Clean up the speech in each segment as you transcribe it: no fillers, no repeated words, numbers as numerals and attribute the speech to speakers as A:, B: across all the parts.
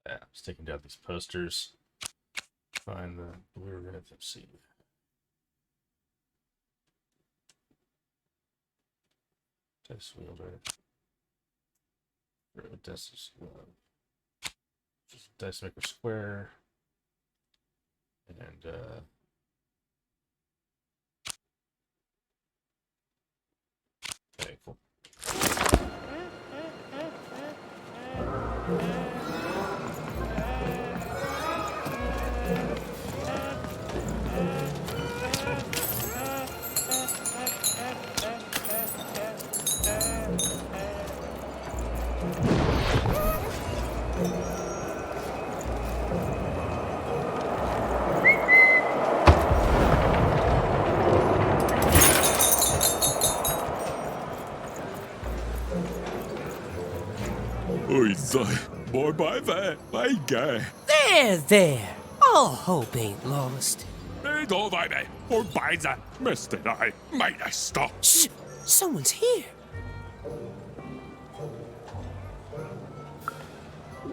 A: Yeah, I'm just taking down these posters. Find the blue red. Let's see. Dice wielder. Dice just dice maker square. And okay, cool.
B: Oi, say, boy, by there, my guy.
C: There. All hope ain't lost.
B: It all by me, or by the Mr. I might I stop.
C: Shh! Someone's here.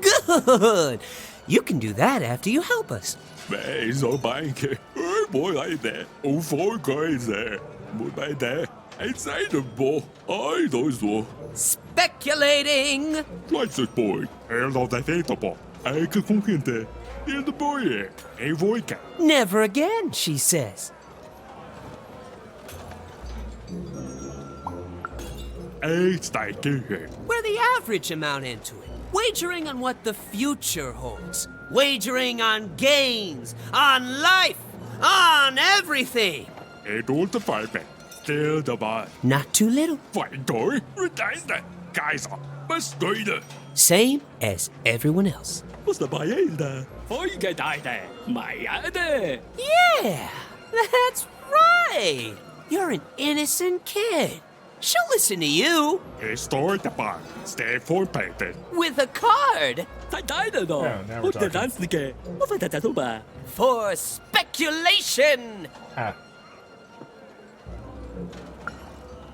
C: Good! You can do that after you help us.
B: Hey, so banky. Oh, boy, I there. Oh, four guys there. Boy, by there. Inside the ball. I don't know.
C: Speculating!
B: Like this boy. And all that ain't the ball. I can comprehend that. And the boy here. A boy can.
C: Never again, she says.
B: It's like here.
C: We're the average amount into it. Wagering on what the future holds. Wagering on gains, on life, on everything.
B: And all the firemen. Still the bar.
C: Not too little.
B: Fine guy. Retain that. Guys, bestriden.
C: Same as everyone else.
B: What's the bielda?
D: Folgedejde, Majade.
C: Yeah, that's right. You're an innocent kid. She'll listen to you.
B: Restore the bar. Stay for painted.
C: With a card.
D: Tajde då.
A: Yeah, now we're
D: Och det
A: talking.
D: danslike. Och vad det är bara.
C: For speculation.
A: Ah,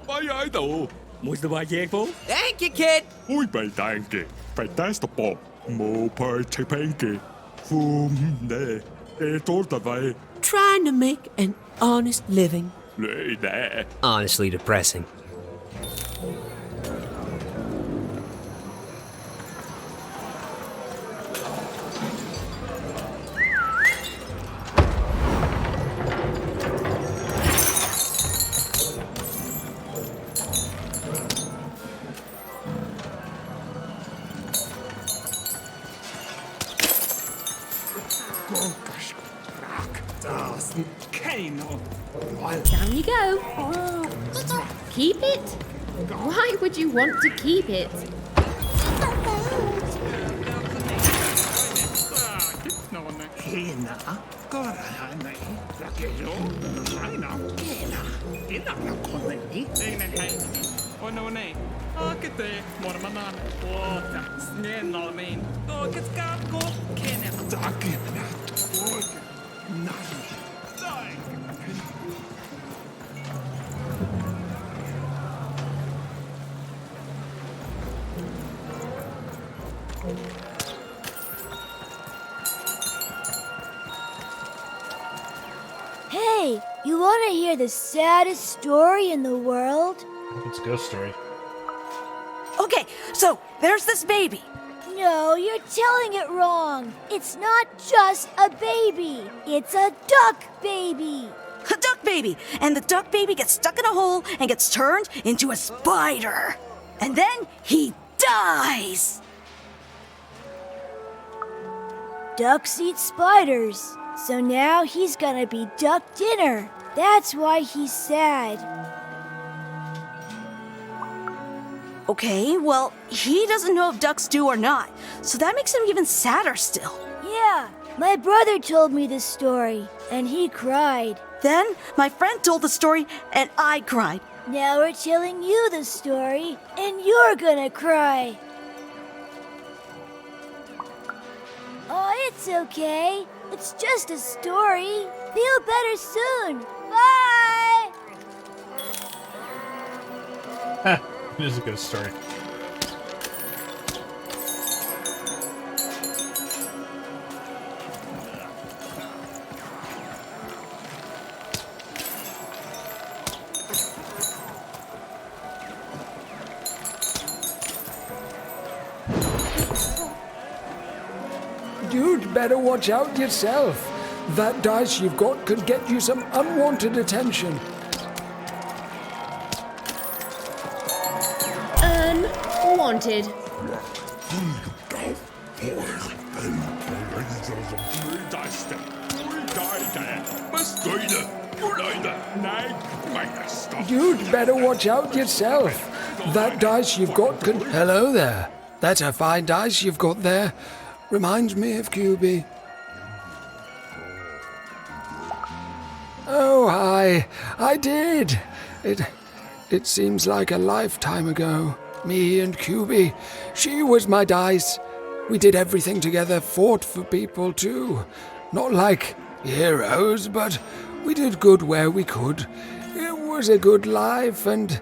B: Vad I know.
D: Måste vara jag på.
C: Thank you, kid.
B: Oi, by danke. Fantastic ball. Mo per chipanke. Ne. It's all the way.
C: Trying to make an honest living.
B: Nej, nej.
C: Honestly depressing.
E: Down you go. Keep it? Why would you want to keep it?
F: Hey, you want to hear the saddest story in the world?
A: it's a ghost story.
G: Okay, so there's this baby.
F: No, you're telling it wrong. It's not just a baby. It's a duck baby.
G: A duck baby. And the duck baby gets stuck in a hole and gets turned into a spider. And then he dies.
F: Ducks eat spiders. So now he's gonna be duck dinner. That's why he's sad.
G: Okay, well, he doesn't know if ducks do or not. So that makes him even sadder still.
F: Yeah, my brother told me this story, and he cried.
G: Then my friend told the story and I cried.
F: Now we're telling you the story, and you're gonna cry. Oh, it's okay. It's just a story. Feel better soon. Bye!
A: It is a good story.
H: You'd better watch out yourself. That dice you've got could get you some unwanted attention.
E: Unwanted.
H: You'd better watch out yourself. That dice you've got could... Hello there. That's a fine dice you've got there. Reminds me of QB. Oh, hi. I did. It seems like a lifetime ago. Me and QB. She was my dice. We did everything together, fought for people too. Not like heroes, but we did good where we could. It was a good life, and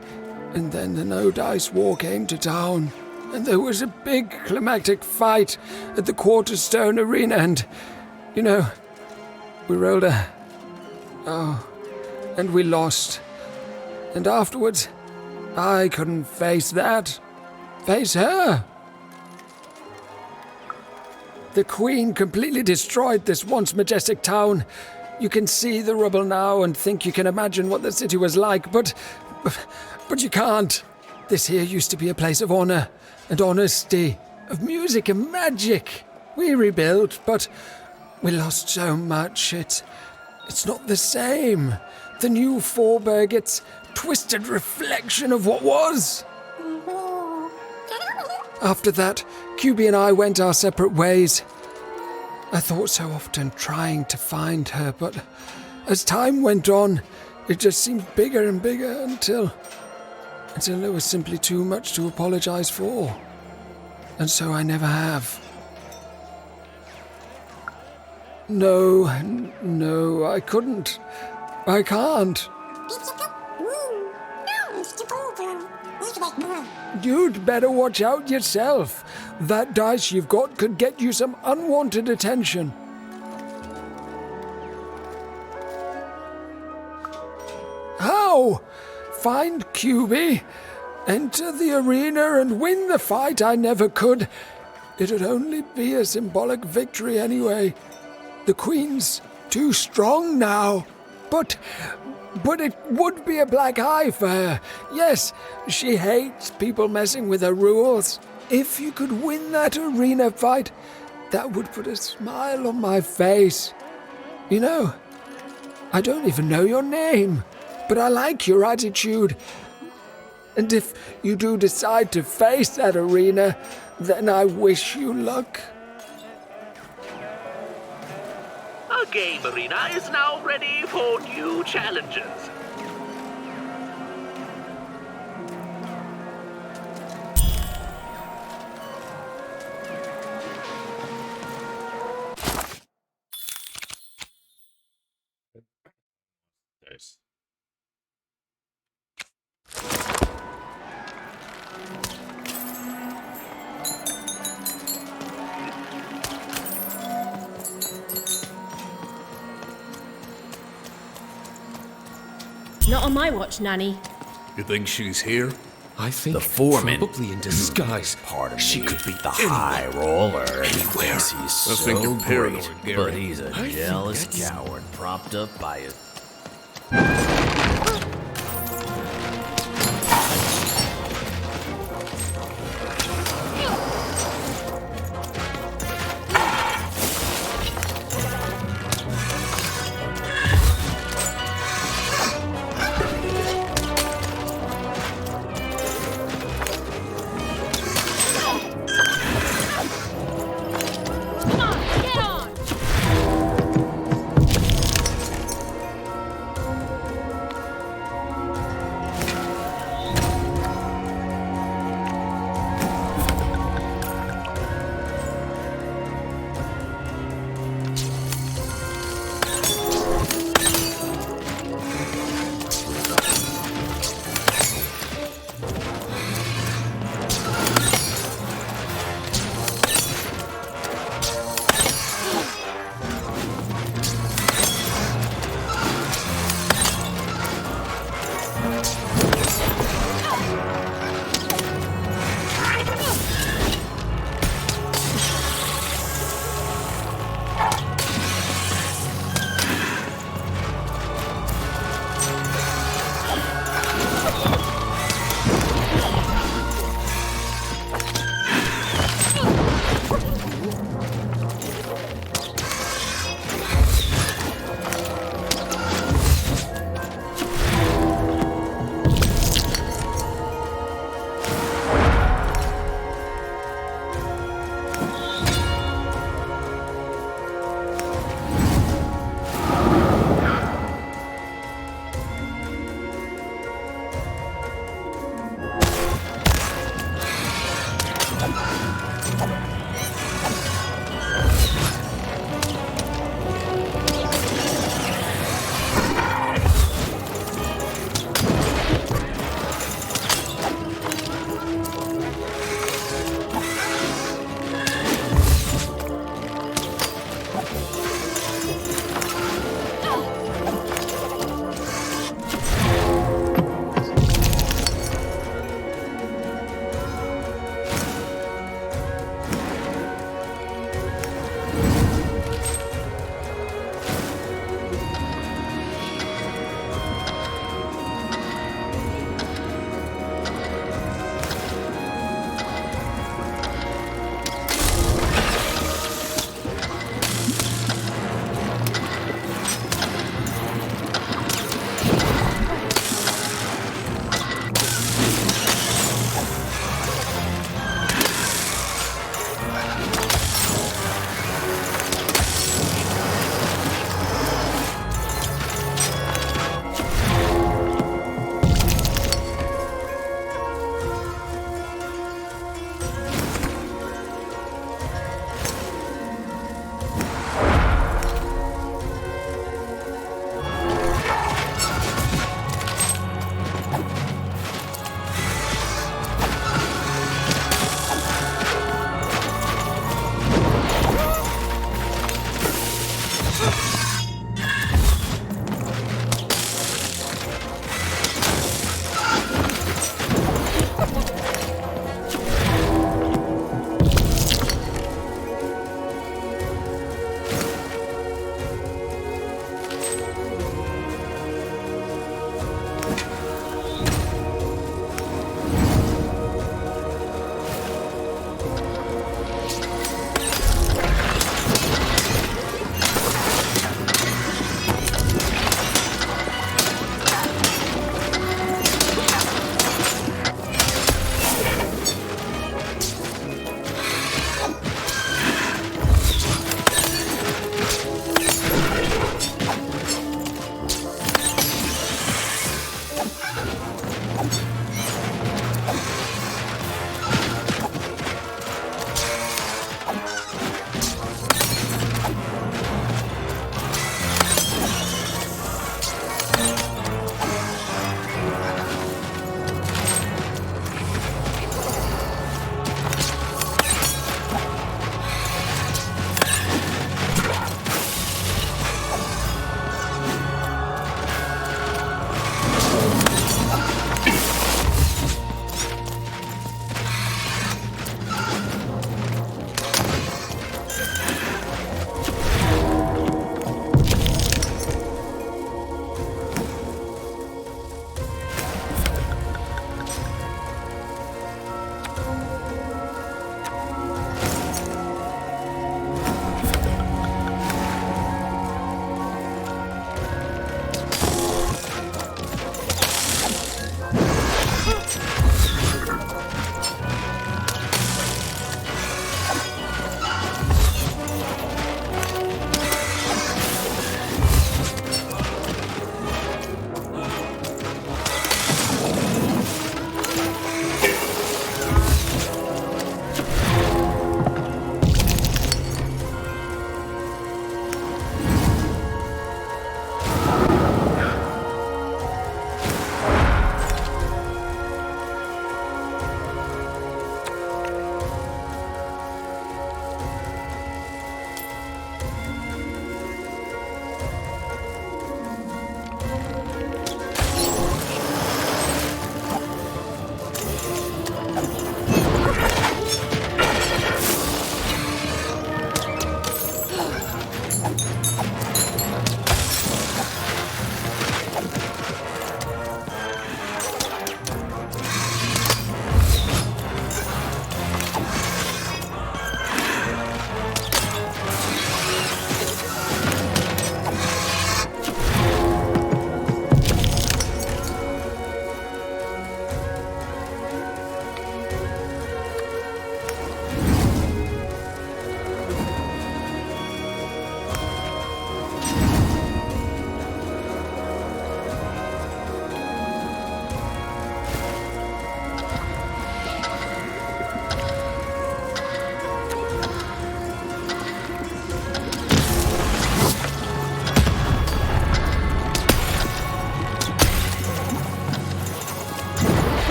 H: then the No Dice War came to town. And there was a big climactic fight at the Quarterstone Arena, and, you know, we rolled a... Oh, and we lost. And afterwards, I couldn't face that. Face her. The Queen completely destroyed this once majestic town. You can see the rubble now and think you can imagine what the city was like, but you can't. This here used to be a place of honor and honesty, of music and magic. We rebuilt, but we lost so much. It's not the same. The new Fourburg, it's twisted reflection of what was. After that, QB and I went our separate ways. I thought so often trying to find her, but as time went on, it just seemed bigger and bigger until there was simply too much to apologize for. And so I never have. No, I couldn't. I can't. You'd better watch out yourself. That dice you've got could get you some unwanted attention. How? Find QB, enter the arena and win the fight I never could. It'd only be a symbolic victory anyway. The Queen's too strong now. But it would be a black eye for her. Yes, she hates people messing with her rules. If you could win that arena fight, that would put a smile on my face. You know, I don't even know your name, but I like your attitude. And if you do decide to face that arena, then I wish you luck.
I: Our game arena is now ready for new challenges.
A: Nice.
E: Not on my watch, Nanny.
J: You think she's here?
K: I think
J: The foreman.
K: probably in disguise.
J: Pardon
K: She
J: me.
K: could be
J: the high
K: roller.
J: He
K: Anywhere.
J: thinks he's
K: I
J: so
K: think you're paranoid,
J: great,
K: Gary.
J: but he's a
K: I think
J: jealous
K: that's-
J: coward propped up by his...
E: Come on, get on!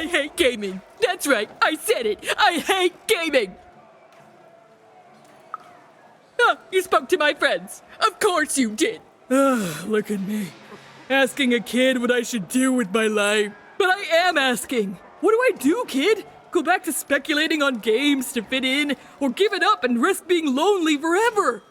D: I hate gaming. That's right, I said it. I hate gaming. Ah, you spoke to my friends. Of course you did. Look at me. Asking a kid what I should do with my life. But I am asking. What do I do, kid? Go back to speculating on games to fit in, or give it up and risk being lonely forever?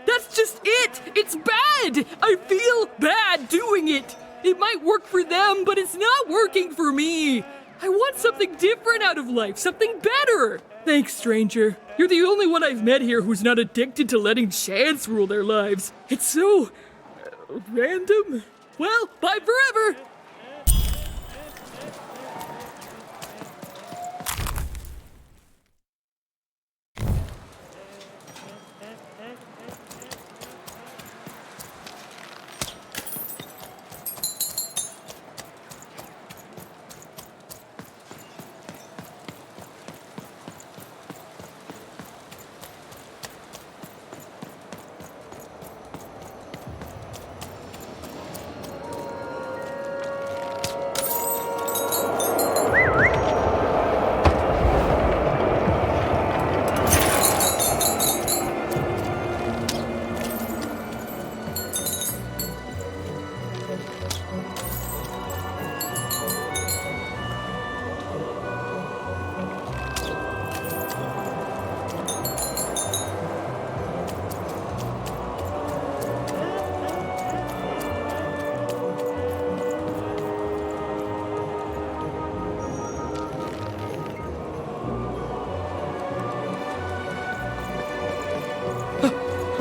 D: That's just it! It's bad! I feel bad doing it! It might work for them, but it's not working for me! I want something different out of life, something better! Thanks, stranger. You're the only one I've met here who's not addicted to letting chance rule their lives. It's so... random? Well, bye forever!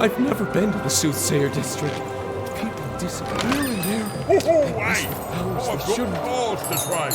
H: I've never been to the Soothsayer District. People disappear in there.
B: Oh, hey!
H: Powers
B: I've
H: that
B: got
H: shouldn't.
B: balls to try.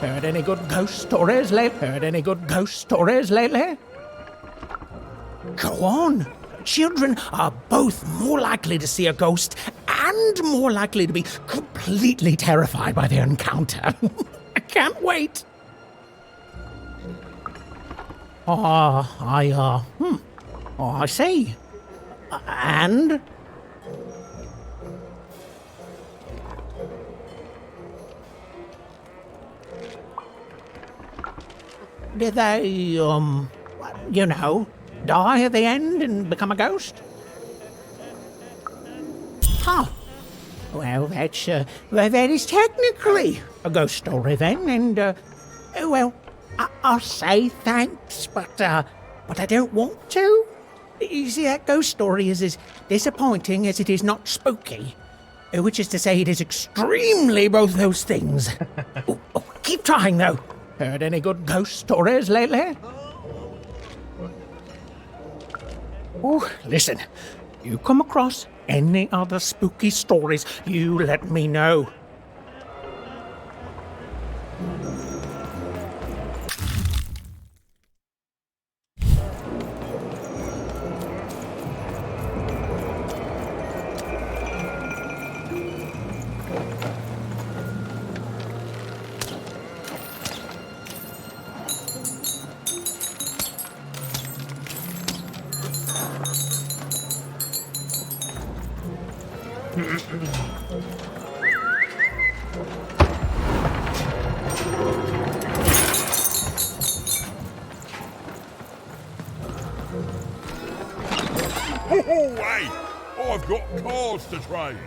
K: Heard any good ghost stories lately? Heard any good ghost stories lately? Go on. Children are both more likely to see a ghost and more likely to be completely terrified by their encounter. I can't wait. Oh, I see. And? Did they, die at the end and become a ghost? Oh. Well, that is technically a ghost story then, and, I'll say thanks, but I don't want to. You see, that ghost story is as disappointing as it is not spooky. Which is to say, it is extremely both those things. Keep trying, though. Heard any good ghost stories lately? Oh, listen. You come across any other spooky stories, you let me know.
B: Oh, hey! I've got cards to trade.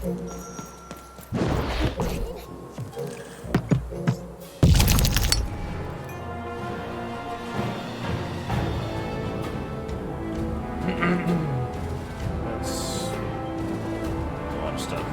A: That's a lot of stuff.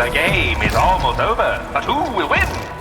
I: The game is almost over, but who will win?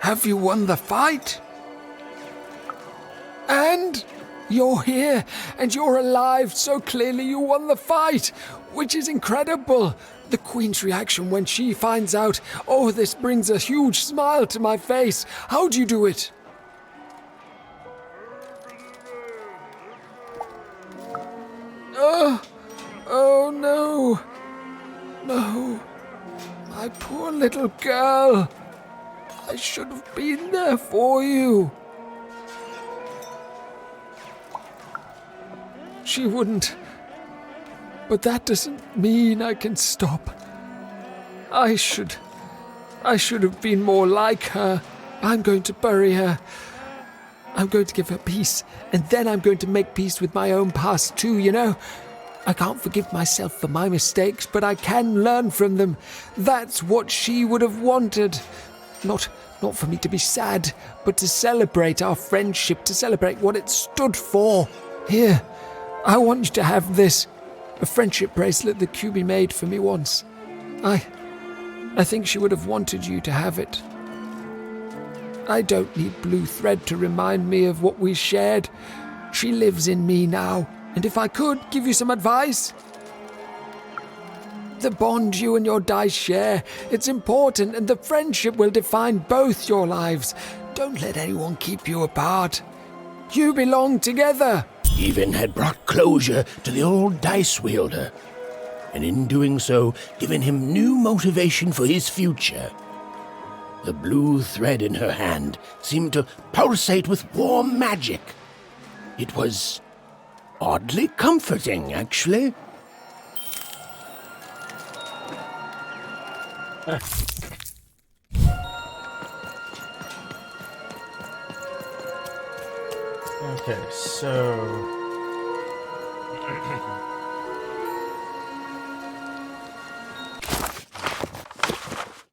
H: Have you won the fight? And you're here, and you're alive, so clearly you won the fight, which is incredible. The Queen's reaction when she finds out, oh, this brings a huge smile to my face. How do you do it? Oh no. No. My poor little girl. I should have been there for you. She wouldn't. But that doesn't mean I can stop. I should have been more like her. I'm going to bury her. I'm going to give her peace, and then I'm going to make peace with my own past too, you know? I can't forgive myself for my mistakes, but I can learn from them. That's what she would have wanted. Not for me to be sad, but to celebrate our friendship, to celebrate what it stood for. Here, I want you to have this. A friendship bracelet that QB made for me once. I think she would have wanted you to have it. I don't need blue thread to remind me of what we shared. She lives in me now, and if I could give you some advice, the bond you and your dice share, it's important, and the friendship will define both your lives. Don't let anyone keep you apart. You belong together.
L: Even had brought closure to the old dice wielder, and in doing so, given him new motivation for his future. The blue thread in her hand seemed to pulsate with warm magic. It was oddly comforting, actually.
A: Okay, so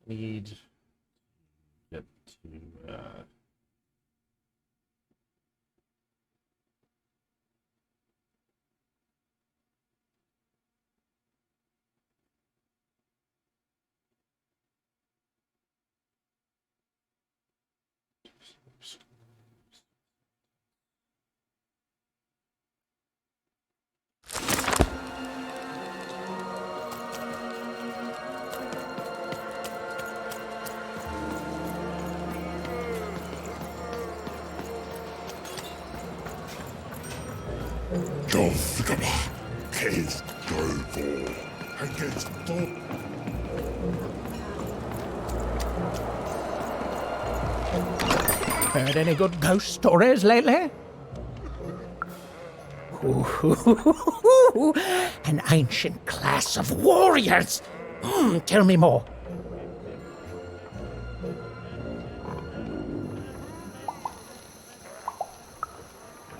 A: need to get to
K: Heard any good ghost stories lately? Ooh, an ancient class of warriors. Tell me more.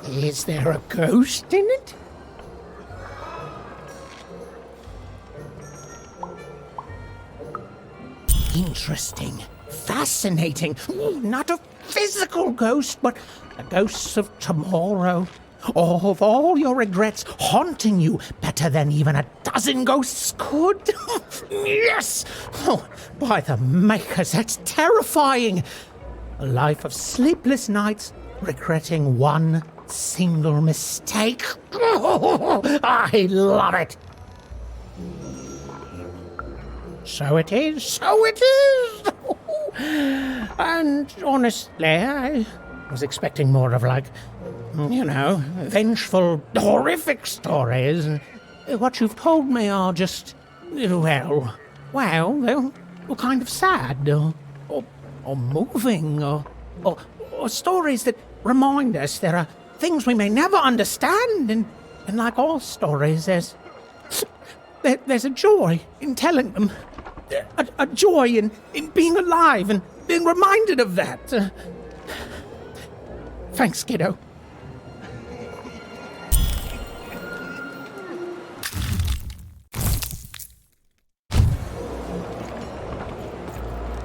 K: Is there a ghost in it? Interesting. Fascinating. Not a physical ghost, but the ghosts of tomorrow. Of all your regrets haunting you better than even a dozen ghosts could. Yes! Oh, by the makers, that's terrifying. A life of sleepless nights, regretting one single mistake. Oh, I love it. So it is, so it is. And honestly, I was expecting more of vengeful, horrific stories. What you've told me are just, they're kind of sad, or moving, or stories that remind us there are things we may never understand, and like all stories, there's a joy in telling them. A joy in being alive and being reminded of that. Thanks, kiddo.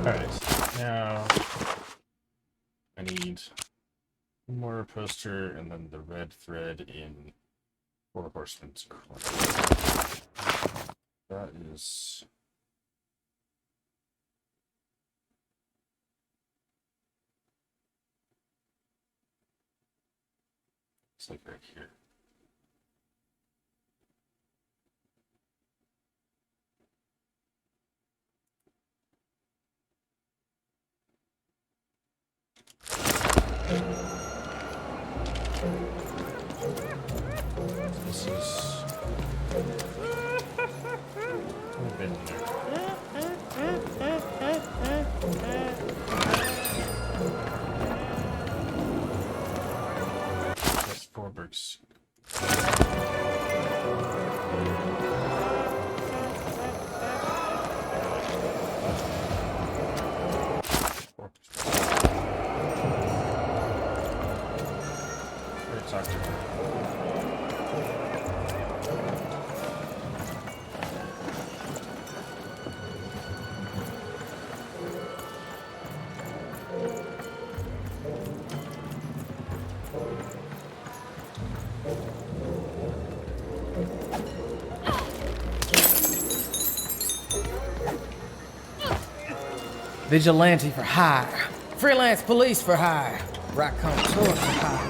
A: alright, now I need find one more poster and then the red thread in Four Horsemen's Corner. That is... It's like right here. This is... I've been there. That's Fourburg's. Talk to her.
M: Vigilante for hire. Freelance police for hire. Raconteur for hire.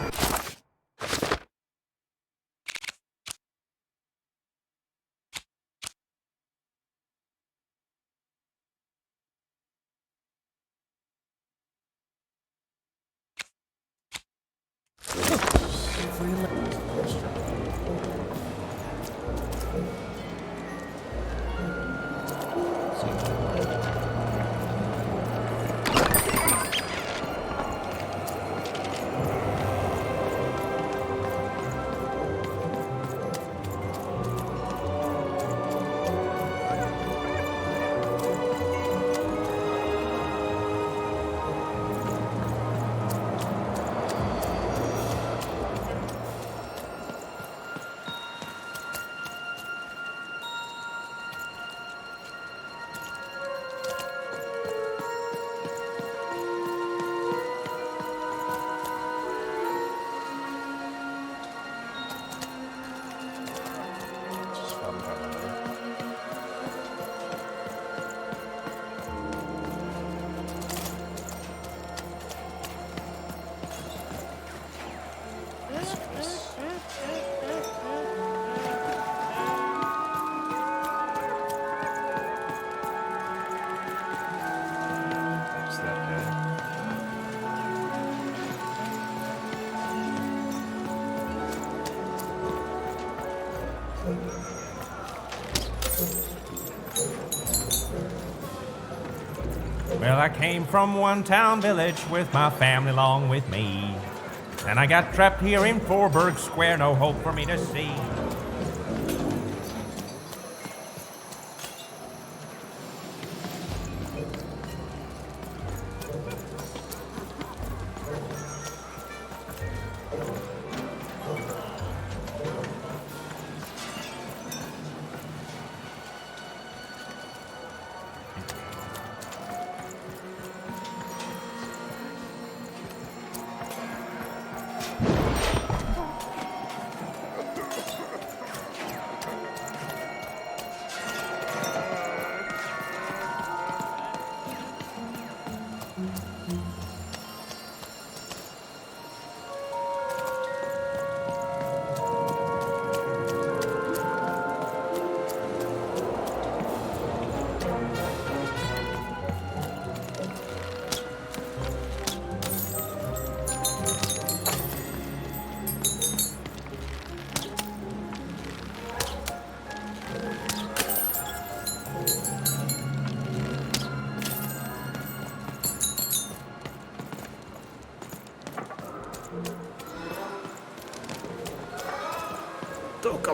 N: Well, I came from one town village with my family along with me. And I got trapped here in Fourburg Square, no hope for me to see.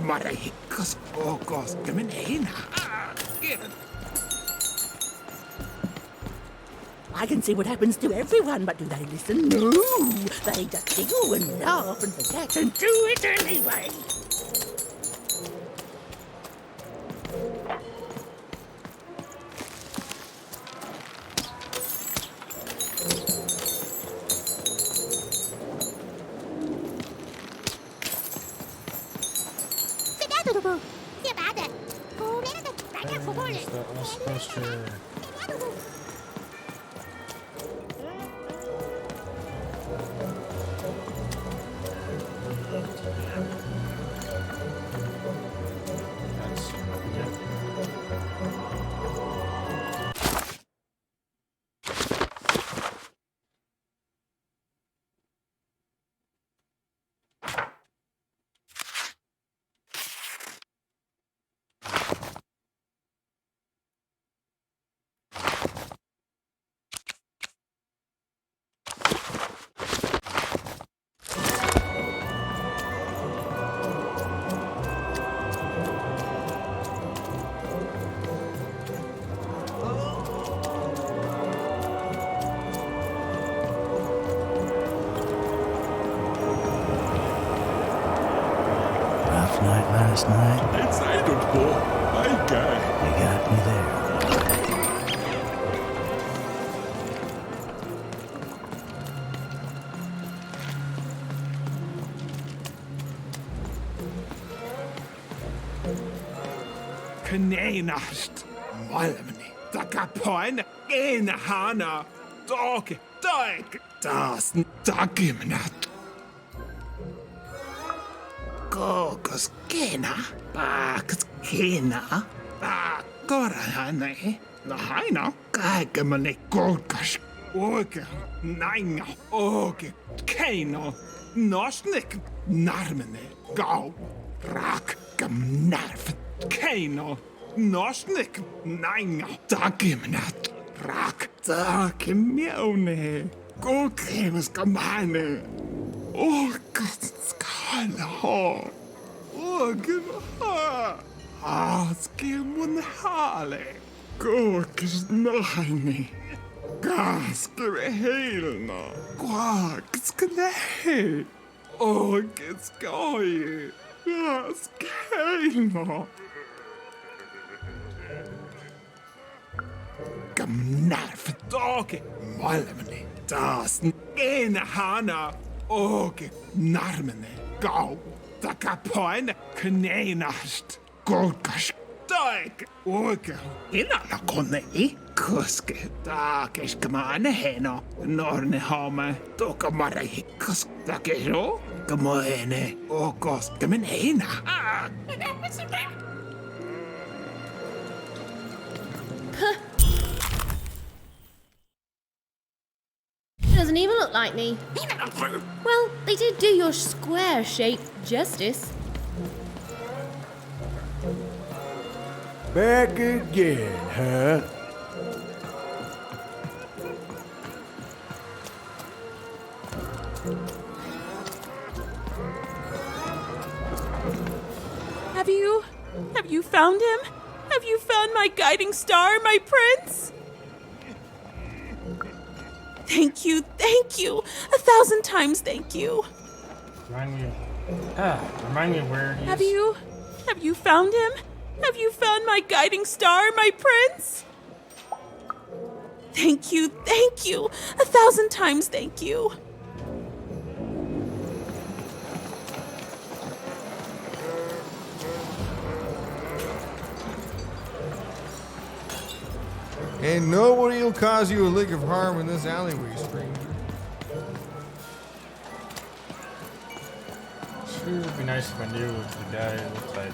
O: Marikkas okos, men heinä.
P: I can see what happens to everyone, but do they listen? No, they just giggle and laugh and forget and do it anyway.
A: poster. That's
K: Rough night last night.
B: It's incredible. My guy.
K: You got me there.
O: Knenast. Malmni. Takapoin. Enhana. Dog. Dog. Das. Dagimnat. Kokos kena. Baks kena. Bakorahane. Lahaina. Kaikemane kolkas. Oge. Nainga. Oge. Keino. Nosnik. Narmene. Gau. Rak. Gamnarf. Keino. Nosnik. Nainga. Dagimnat. Rak. Dagimjone. Gokemas gamane. Orkas skala ha. Organ ha. Askimun hale. Gorkis naini. Gaskere helna. Quaks kne. Orkis goye. Gaskelna. Gamnarf doge. Malmene. Das enhana. Oge narmene. Gau. Takapoin. Knenast. Golkas. Dog. Oge. Inala konne I. Kuske. Takes kamane heno. Norne hame. Toka marai. Kus. Takero. Kamoene. Okos. Kamen hena.
E: Doesn't even look like me. Well, they did do your square shape justice.
L: Back again, huh?
P: Have you found him? Have you found my guiding star, my prince? Thank you, 1,000 times thank you.
A: Remind me where he
P: Have
A: is.
P: you found him? Have you found my guiding star, my prince? Thank you, 1,000 times thank you.
Q: And nobody will cause you a lick of harm in this alleyway, stranger.
A: Sure, it would be nice if I knew what the guy looked like.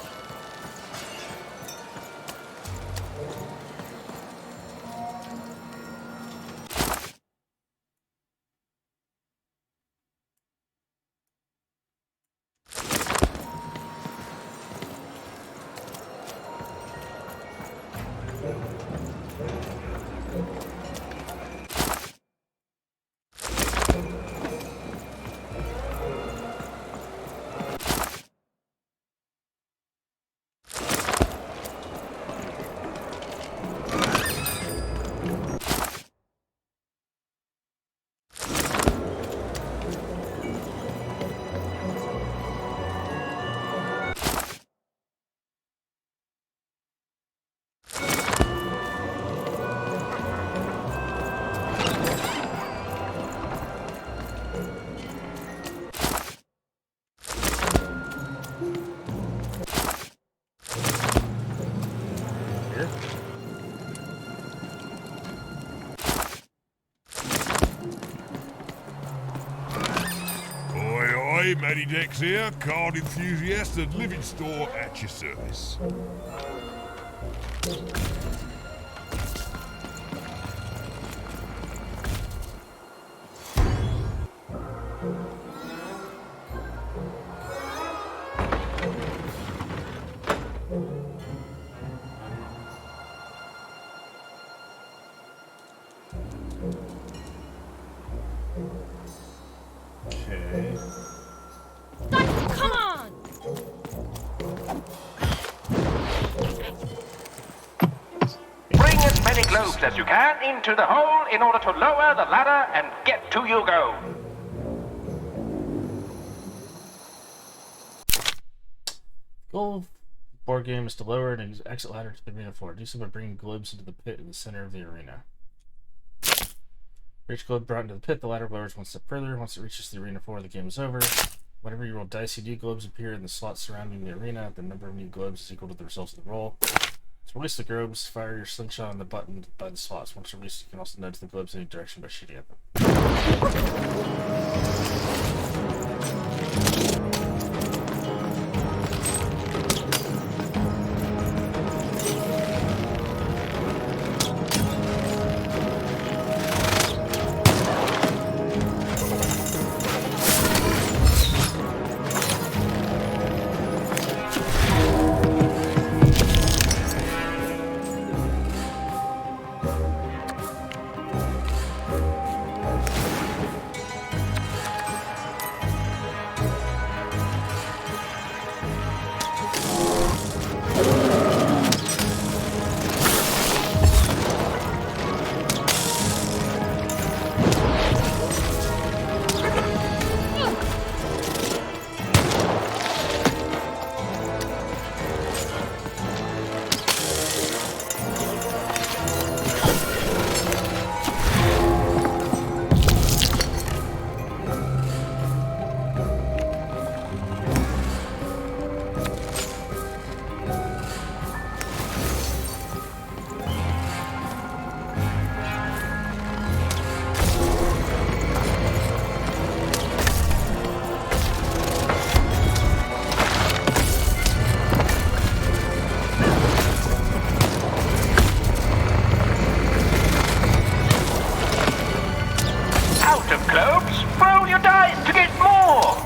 R: Hi, Matty Dex here, card enthusiast and living store at your service.
A: Okay.
E: Come on!
I: Bring as many globes as you can into the hole in order to lower the ladder and get to your goal.
A: Goal of the board game is to lower an exit ladder to the arena floor. Do so by bringing globes into the pit in the center of the arena. For each globe brought into the pit, the ladder lowers one step further. Once it reaches the arena floor, the game is over. Whenever you roll dice, new globes appear in the slots surrounding the arena. The number of new globes is equal to the results of the roll. To release the globes, fire your slingshot on the button by the slots. Once released, you can also nudge the globes in any direction by shooting at them.
I: Out of globes, roll your dice to get more.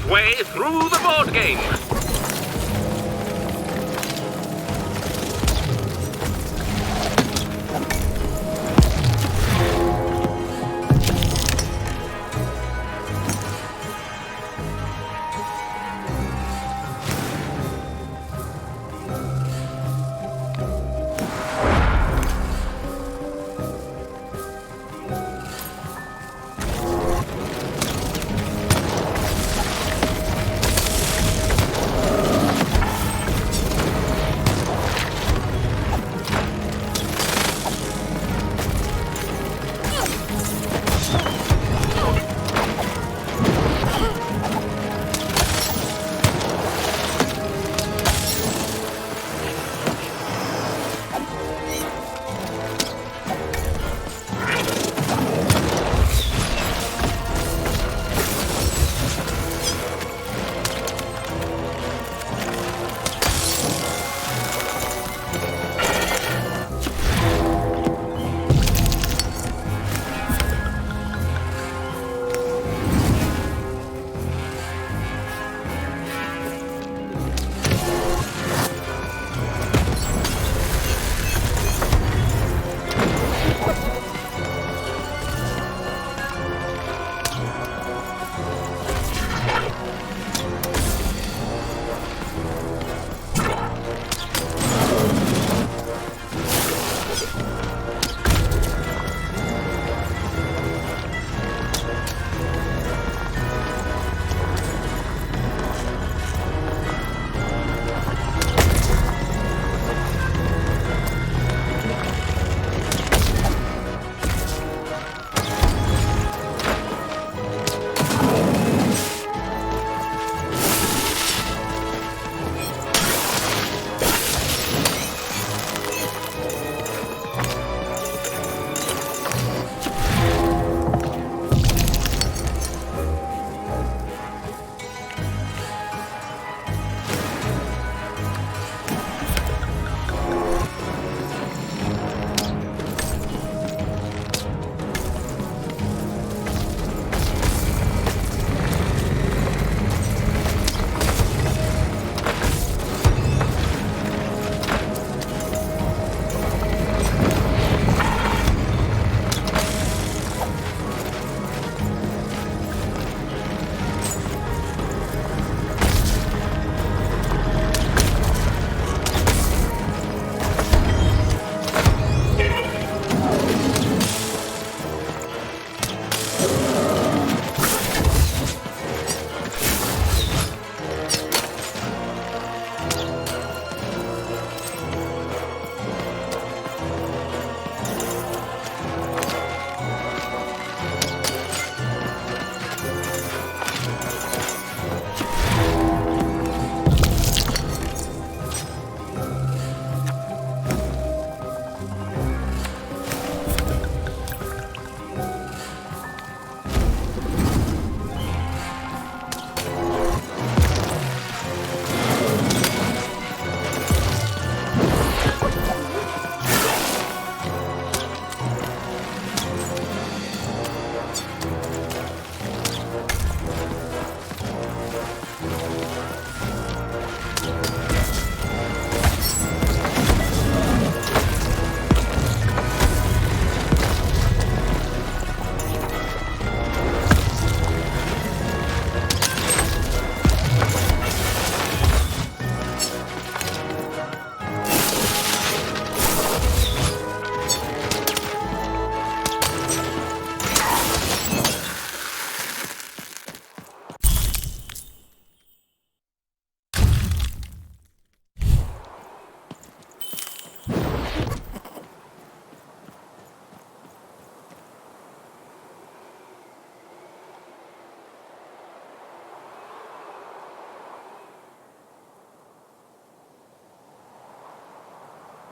I: way through the board game.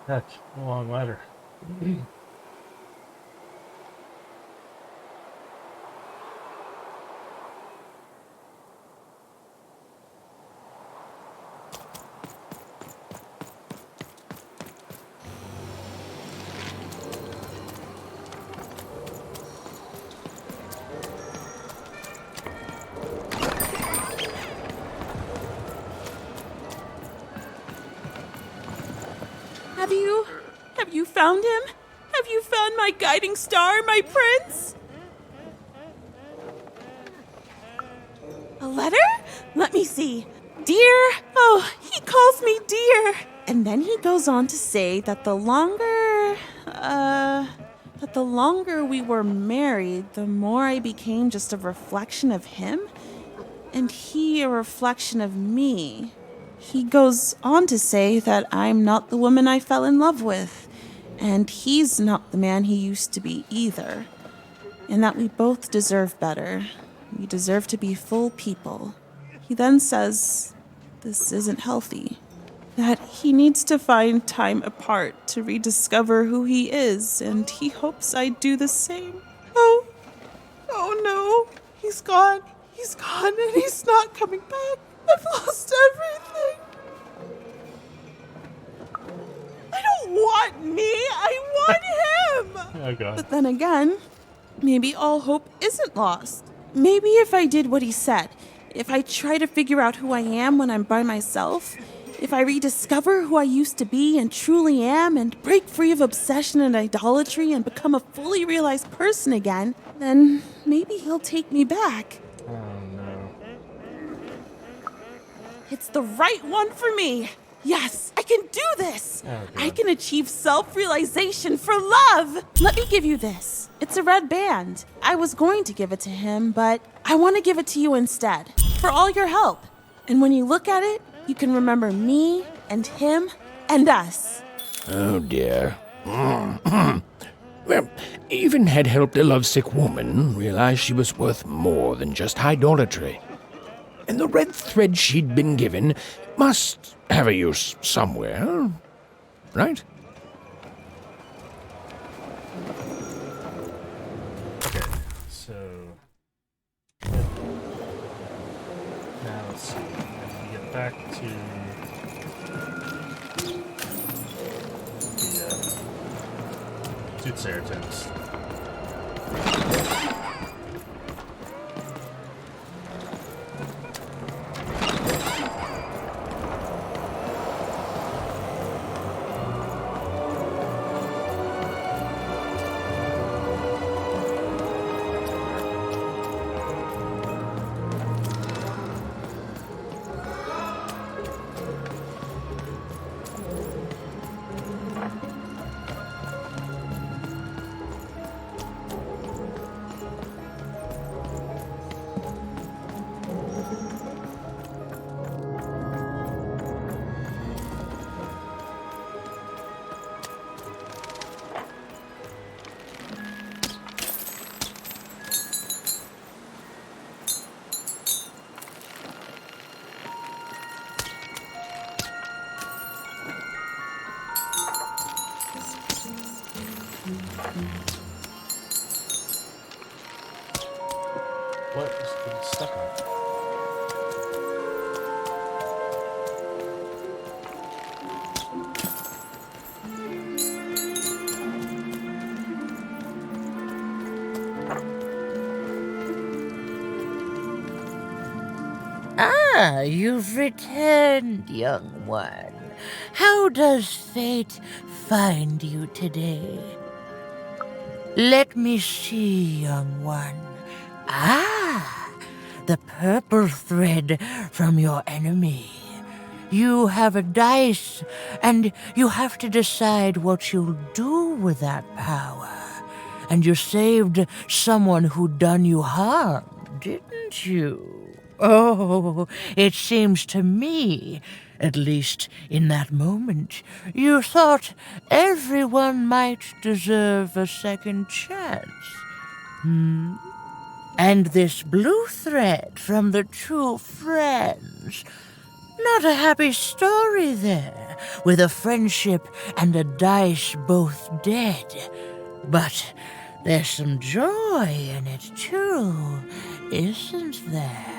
A: Heck, a long ladder.
P: Have you found him? Have you found my guiding star, my prince? A letter? Let me see. Dear, oh, he calls me dear. And then he goes on to say that the longer we were married, the more I became just a reflection of him, and he a reflection of me. He goes on to say that I'm not the woman I fell in love with, and he's not the man he used to be either, and that we both deserve better. We deserve to be full people. He then says this isn't healthy, that he needs to find time apart to rediscover who he is, and he hopes I do the same. Oh no, he's gone, and he's not coming back. I've lost everything. I don't want me, I want him!
A: Oh, God.
P: But then again, maybe all hope isn't lost. Maybe if I did what he said, if I try to figure out who I am when I'm by myself, if I rediscover who I used to be and truly am and break free of obsession and idolatry and become a fully realized person again, then maybe he'll take me back.
A: Oh, no.
P: It's the right one for me. Yes, I can do this.
A: Oh, God.
P: I can achieve self-realization for love. Let me give you this. It's a red band. I was going to give it to him, but I want to give it to you instead. For all your help. And when you look at it, you can remember me and him and us.
L: Oh, dear. Well, even had helped a lovesick woman realize she was worth more than just idolatry. And the red thread she'd been given must have a use somewhere, right?
A: Okay, so... Now let's see. If we get back to... the Soothsayertons. What is getting stuck on?
S: Ah, you've returned, young one. How does fate find you today? Let me see, young one. Ah, the purple thread from your enemy. You have a dice, and you have to decide what you'll do with that power. And you saved someone who'd done you harm, didn't you? Oh, it seems to me, at least in that moment, you thought everyone might deserve a second chance. And this blue thread from the two friends. Not a happy story there, with a friendship and a dice both dead. But there's some joy in it, too, isn't there?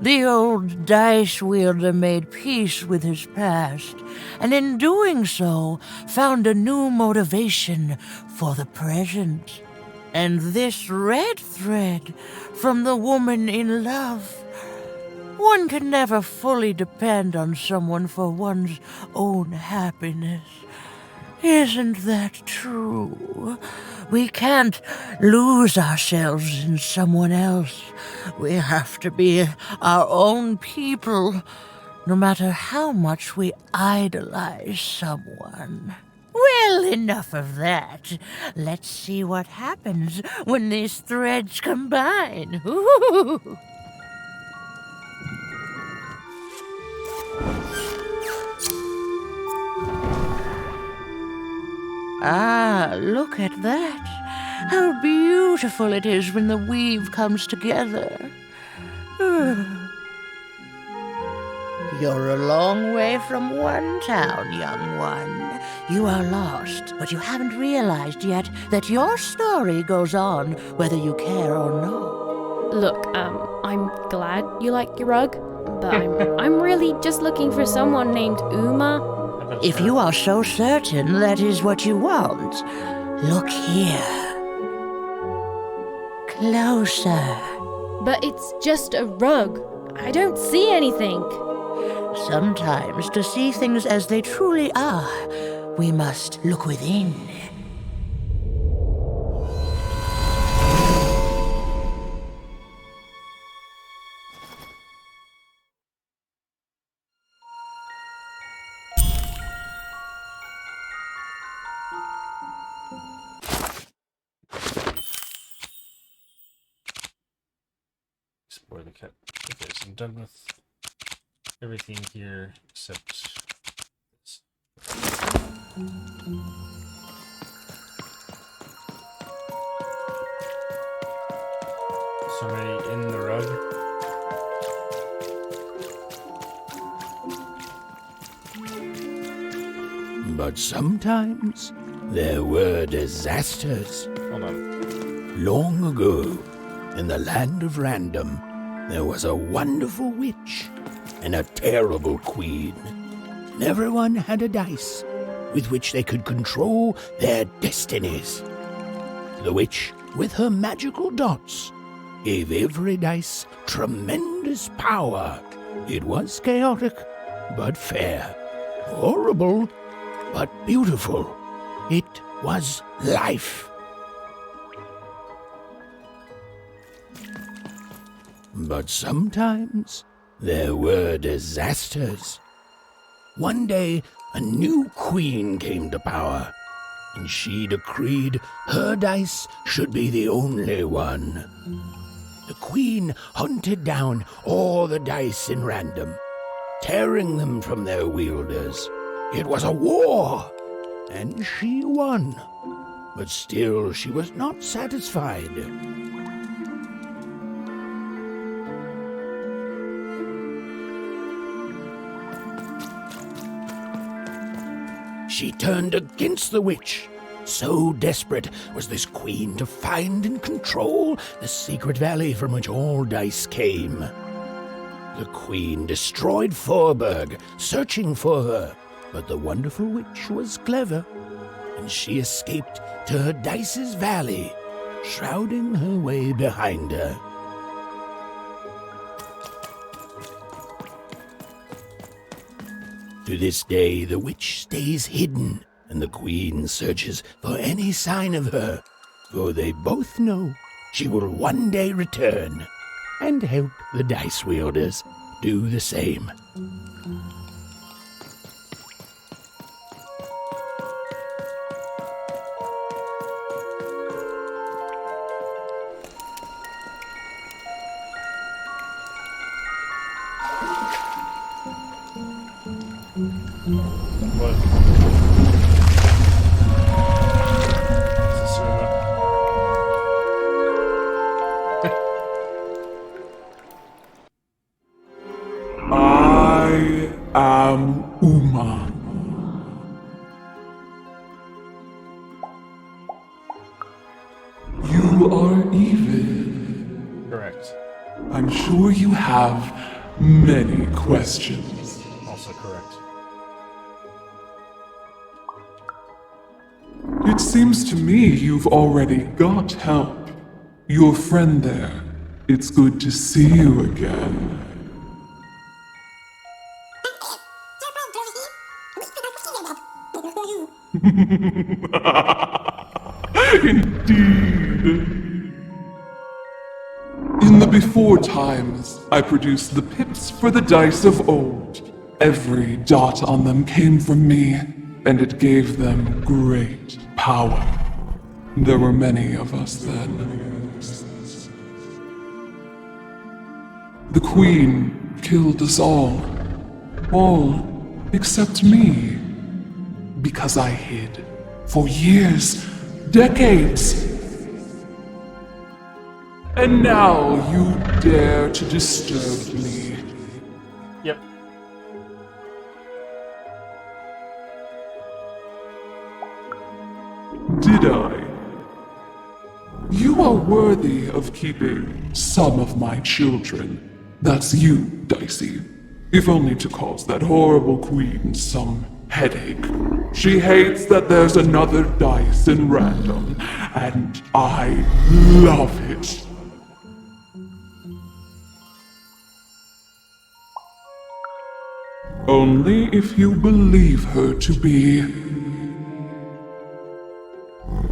S: The old dice wielder made peace with his past, and in doing so, found a new motivation for the present. And this red thread from the woman in love. One can never fully depend on someone for one's own happiness. Isn't that true? We can't lose ourselves in someone else. We have to be our own people, no matter how much we idolize someone. Well, enough of that. Let's see what happens when these threads combine. Ooh. Ah, look at that. How beautiful it is when the weave comes together. You're a long way from one town, young one. You are lost, but you haven't realized yet that your story goes on whether you care or not.
E: Look, I'm glad you like your rug, but I'm really just looking for someone named Uma.
S: If you are so certain that is what you want, look here. Closer.
E: But it's just a rug. I don't see anything.
S: Sometimes, to see things as they truly are, we must look within.
A: Explore the cut. Okay, so I'm done with everything here except this. Somebody in the rug.
L: But sometimes there were disasters.
A: Hold on.
L: Long ago, in the land of Random, there was a wonderful witch and a terrible queen. And everyone had a dice with which they could control their destinies. The witch, with her magical dots, gave every dice tremendous power. It was chaotic, but fair. Horrible, but beautiful. It was life. But sometimes there were disasters. One day, a new queen came to power, and she decreed her dice should be the only one. The queen hunted down all the dice in Random, tearing them from their wielders. It was a war, and she won. But still, she was not satisfied. She turned against the witch. So desperate was this queen to find and control the secret valley from which all dice came. The queen destroyed Fourburg, searching for her, but the wonderful witch was clever, and she escaped to her dice's valley, shrouding her way behind her. To this day, the witch stays hidden, and the queen searches for any sign of her, for they both know she will one day return and help the dice wielders do the same.
O: I am Uma. You are evil.
A: Correct.
O: I'm sure you have many questions.
A: Also correct.
O: It seems to me you've already got help. Your friend there. It's good to see you again. Indeed. In the before times, I produced the pips for the dice of old. Every dot on them came from me, and it gave them great power. There were many of us then. The Queen killed us all except me, because I hid for years, decades. And now you dare to disturb me.
A: Yep.
O: Did I? You are worthy of keeping some of my children. That's you, Dicey. If only to cause that horrible queen some headache. She hates that there's another dice in random, and I love it. Only if you believe her to be.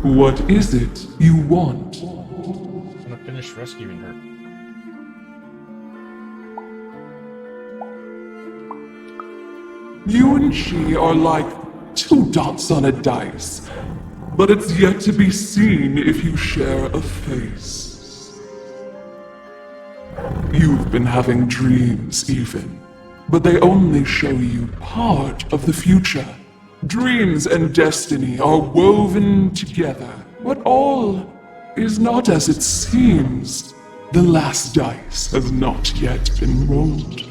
O: What is it you want?
A: I'm gonna finish rescuing her.
O: You and she are like two dots on a dice, but it's yet to be seen if you share a face. You've been having dreams even, but they only show you part of the future. Dreams and destiny are woven together, but all is not as it seems. The last dice has not yet been rolled.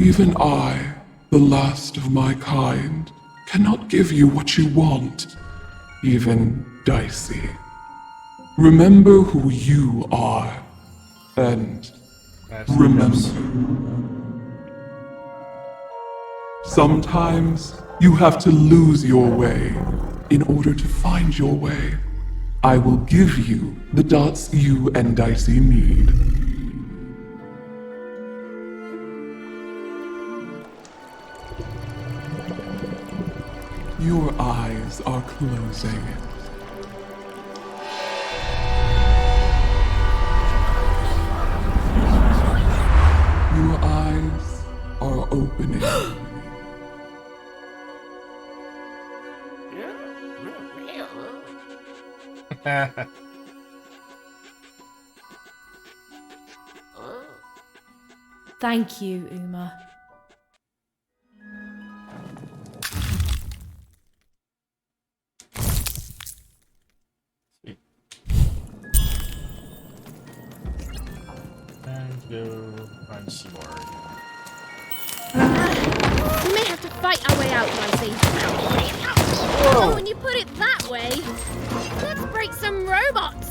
O: Even I, the last of my kind, cannot give you what you want, even Dicey. Remember who you are, and remember. Sometimes you have to lose your way in order to find your way. I will give you the dots you and Dicey need. Your eyes are closing. Your eyes are opening.
E: Thank you, Uma.
A: And go find Seymour.
E: We may have to fight our way out, Dicey. Oh, when you put it that way, let's break some robots.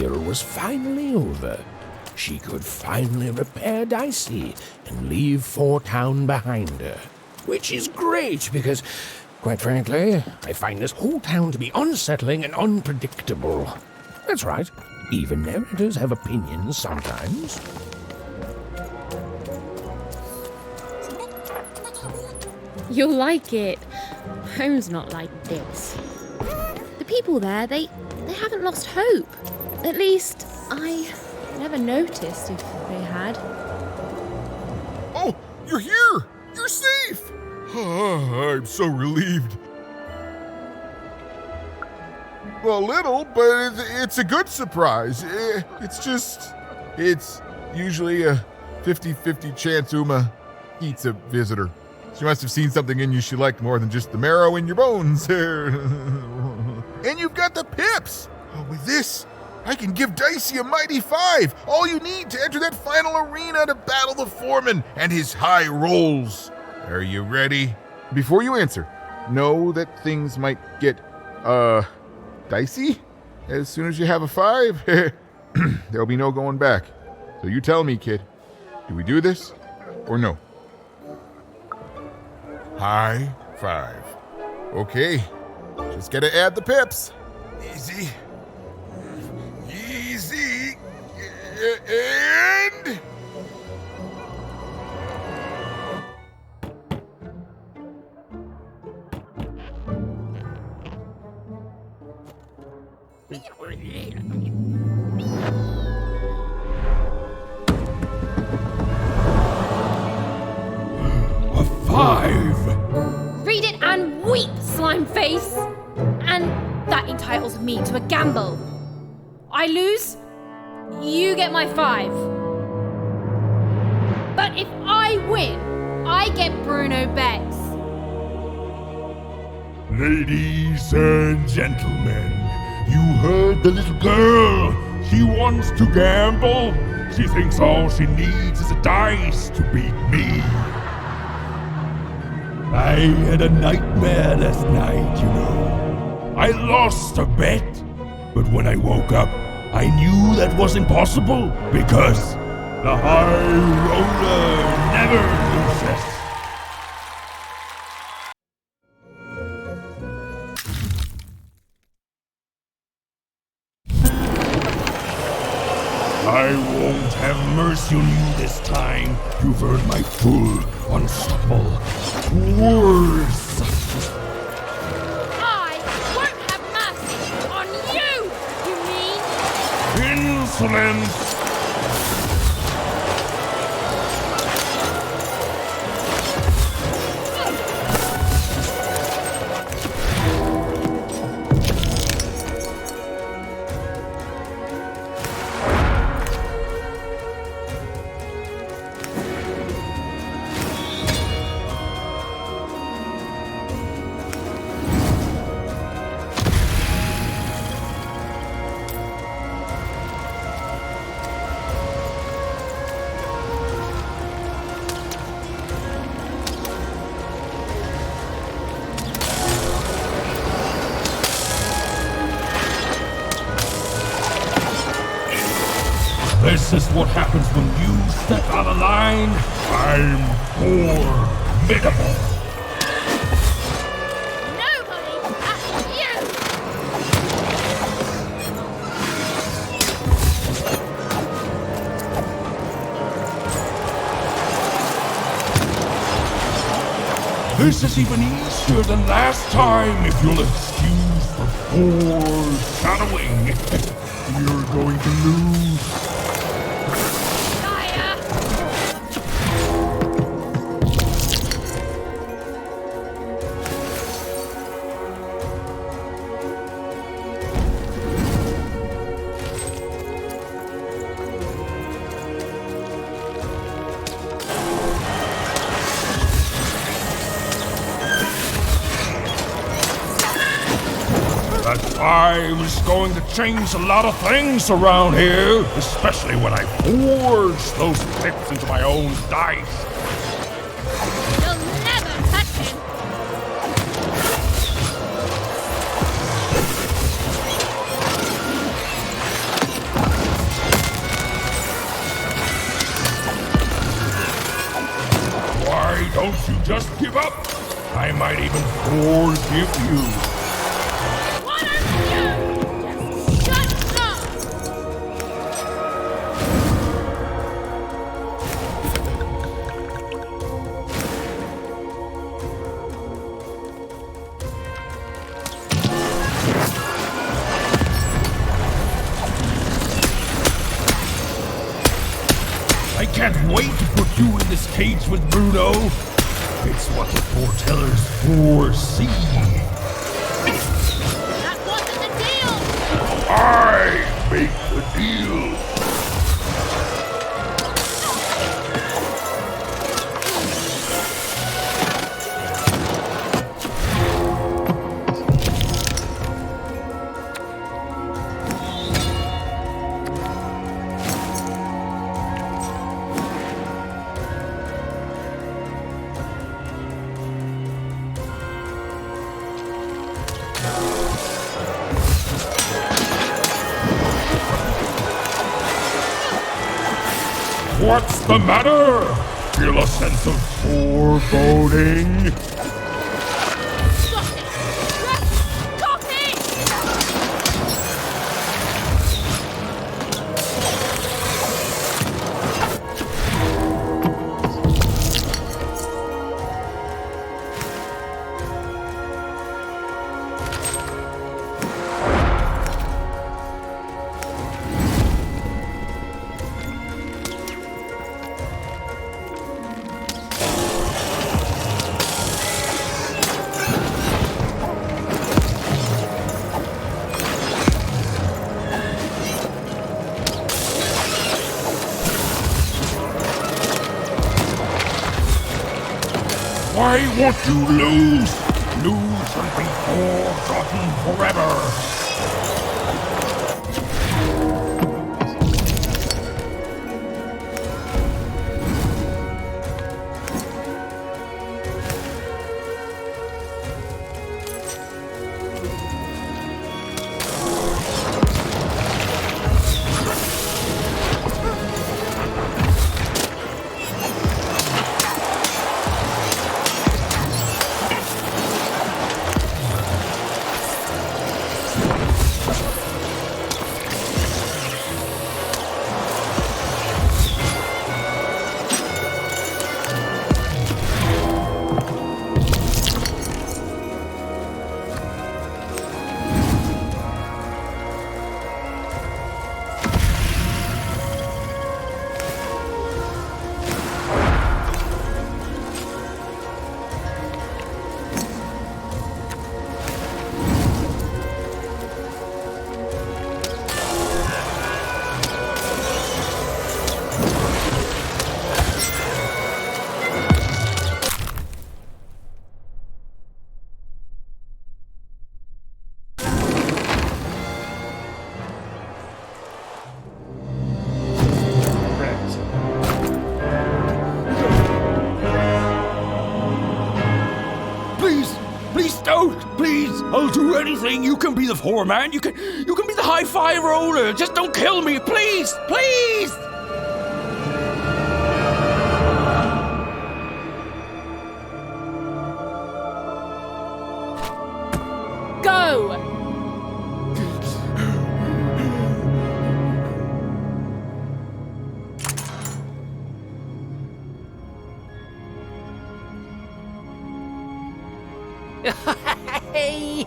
L: ordeal was finally over. She could finally repair Dicey and leave Four Town behind her. Which is great because, quite frankly, I find this whole town to be unsettling and unpredictable. That's right, even narrators have opinions sometimes.
E: You'll like it. Home's not like this. The people there, they haven't lost hope. At least, I never noticed if they had.
R: Oh, you're here! You're safe! I'm so relieved. Well, little, but it's a good surprise. It's usually a 50-50 chance Uma eats a visitor. She must have seen something in you she liked more than just the marrow in your bones. And you've got the pips! Oh, with this, I can give Dicey a mighty 5. All you need to enter that final arena to battle the foreman and his high rolls. Are you ready? Before you answer, know that things might get, dicey. As soon as you have a 5, there'll be no going back. So you tell me, kid. Do we do this or no? High 5. Okay. Just gotta add the pips. Easy. Easy. And...
O: A 5!
E: Read it and weep, slime face! And that entitles me to a gamble. I lose, you get my 5. But if I win, I get Bruno Beggs.
R: Ladies and gentlemen, you heard the little girl. She wants to gamble. She thinks all she needs is a dice to beat me. I had a nightmare last night, you know. I lost a bet, but when I woke up, I knew that was impossible because the high roller never loses. I won't have mercy on you this time. You've earned my full, unstoppable force.
E: I won't have mercy on you, you mean?
R: Insolence! This is what happens when you step out of line. I'm formidable.
E: Nobody but you!
R: This is even easier than last time, if you'll excuse the foreshadowing. You're going to lose. That 5 is going to change a lot of things around here, especially when I forge those pips into my own dice.
E: You'll never touch him!
B: forgive you.
D: What are you? Just shut up!
B: I can't wait to put you in this cage with Bruno. It's what the foretellers foresee.
D: That wasn't the deal!
B: I make the deal. What's the matter? Feel a sense of foreboding? Why won't you lose? Lose and be forgotten forever. Please don't! Please! I'll do anything. You can be the foreman. You can be the high five roller. Just don't kill me, please! Please!
D: Go!
S: Hey!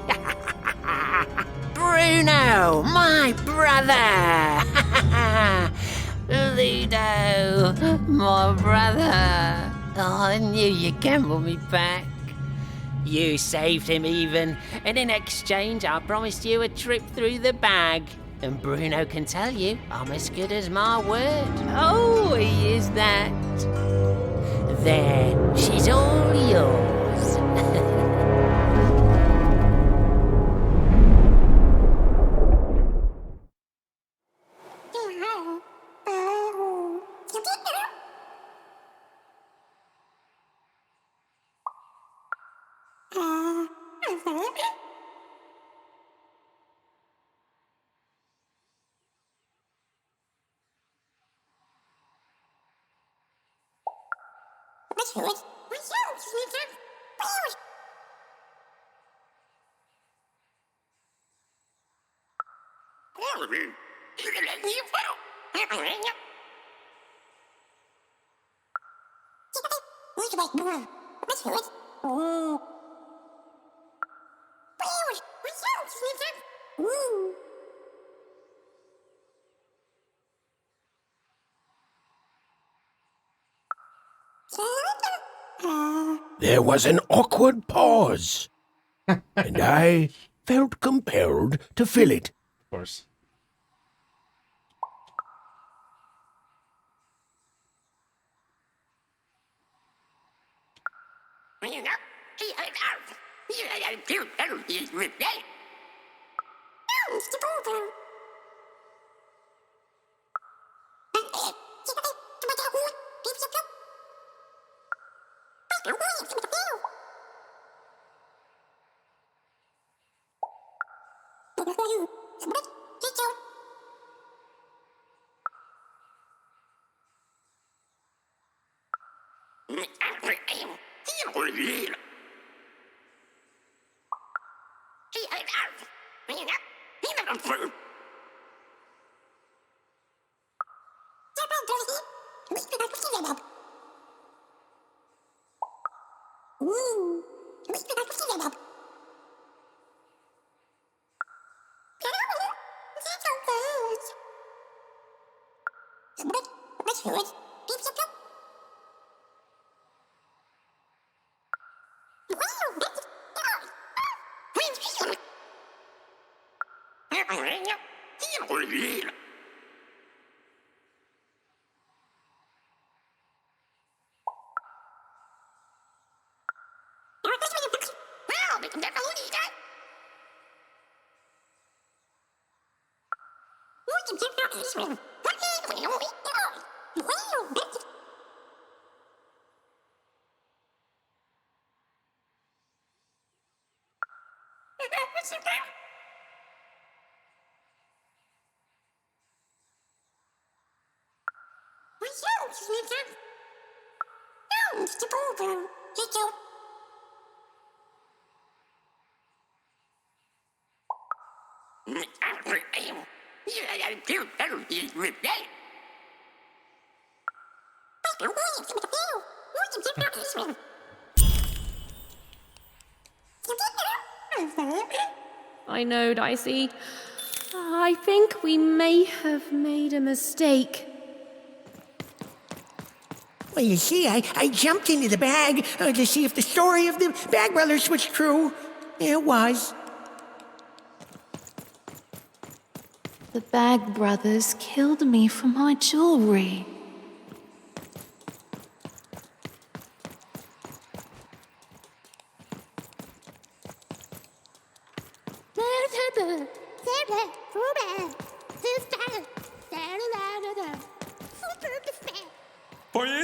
S: Bruno, my brother! Ludo, my brother! Oh, I knew you'd gamble me back. You saved him even, and in exchange I promised you a trip through the bag. And Bruno can tell you I'm as good as my word. Oh, he is that. There, she's all yours.
L: There was an awkward pause, and I felt compelled to fill it.
A: Of course.
E: I know, Dicey. I think we may have made a mistake.
K: Well, you see, I jumped into the bag to see if the story of the Bag Brothers was true. It was.
T: The Bag Brothers killed me for my jewelry.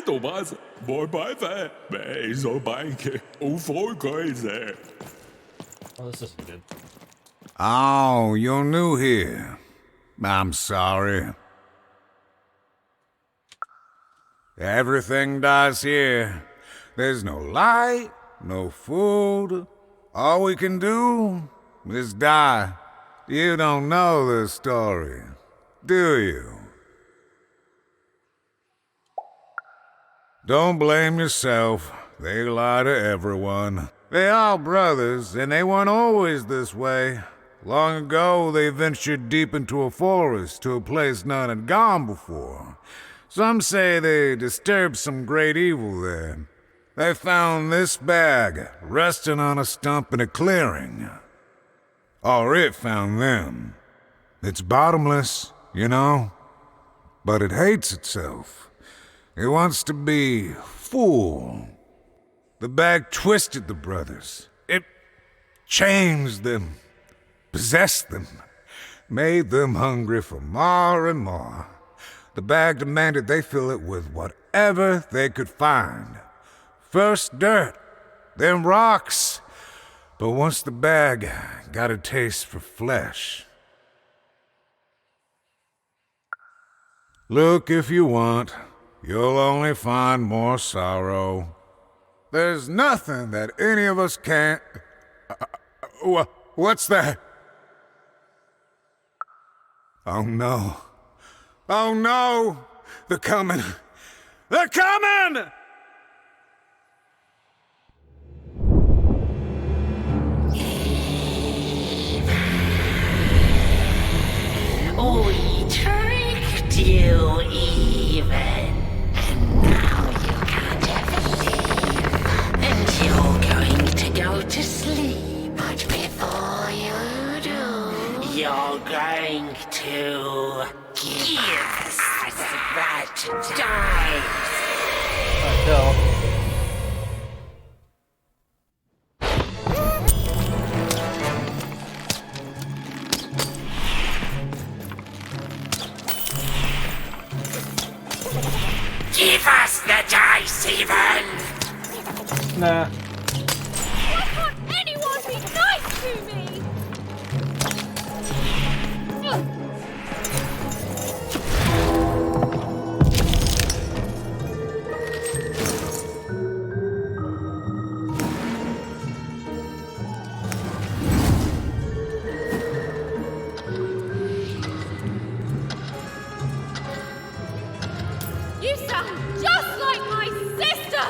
B: Thomas, boy by there, mais so banke, Fourburg there.
A: Oh, this isn't good.
U: Oh, you're new here. I'm sorry. Everything dies here. There's no light, no food. All we can do is die. You don't know the story, do you? Don't blame yourself. They lie to everyone. They are brothers, and they weren't always this way. Long ago, they ventured deep into a forest to a place none had gone before. Some say they disturbed some great evil there. They found this bag resting on a stump in a clearing. Or it found them. It's bottomless, you know, but it hates itself. It wants to be full. The bag twisted the brothers. It changed them, possessed them, made them hungry for more and more. The bag demanded they fill it with whatever they could find. First dirt, then rocks. But once the bag got a taste for flesh. Look if you want. You'll only find more sorrow. There's nothing that any of us can't... What's that? Oh no. Oh no! They're coming! They're coming!
S: We tricked you even, and now you can't ever leave. And you're going to go to sleep, but before you do, you're going to give us that dice.
A: No.
S: Give us the dice, even!
A: Nah.
E: Why can't anyone be nice to me? Ugh. You sound just like my sister!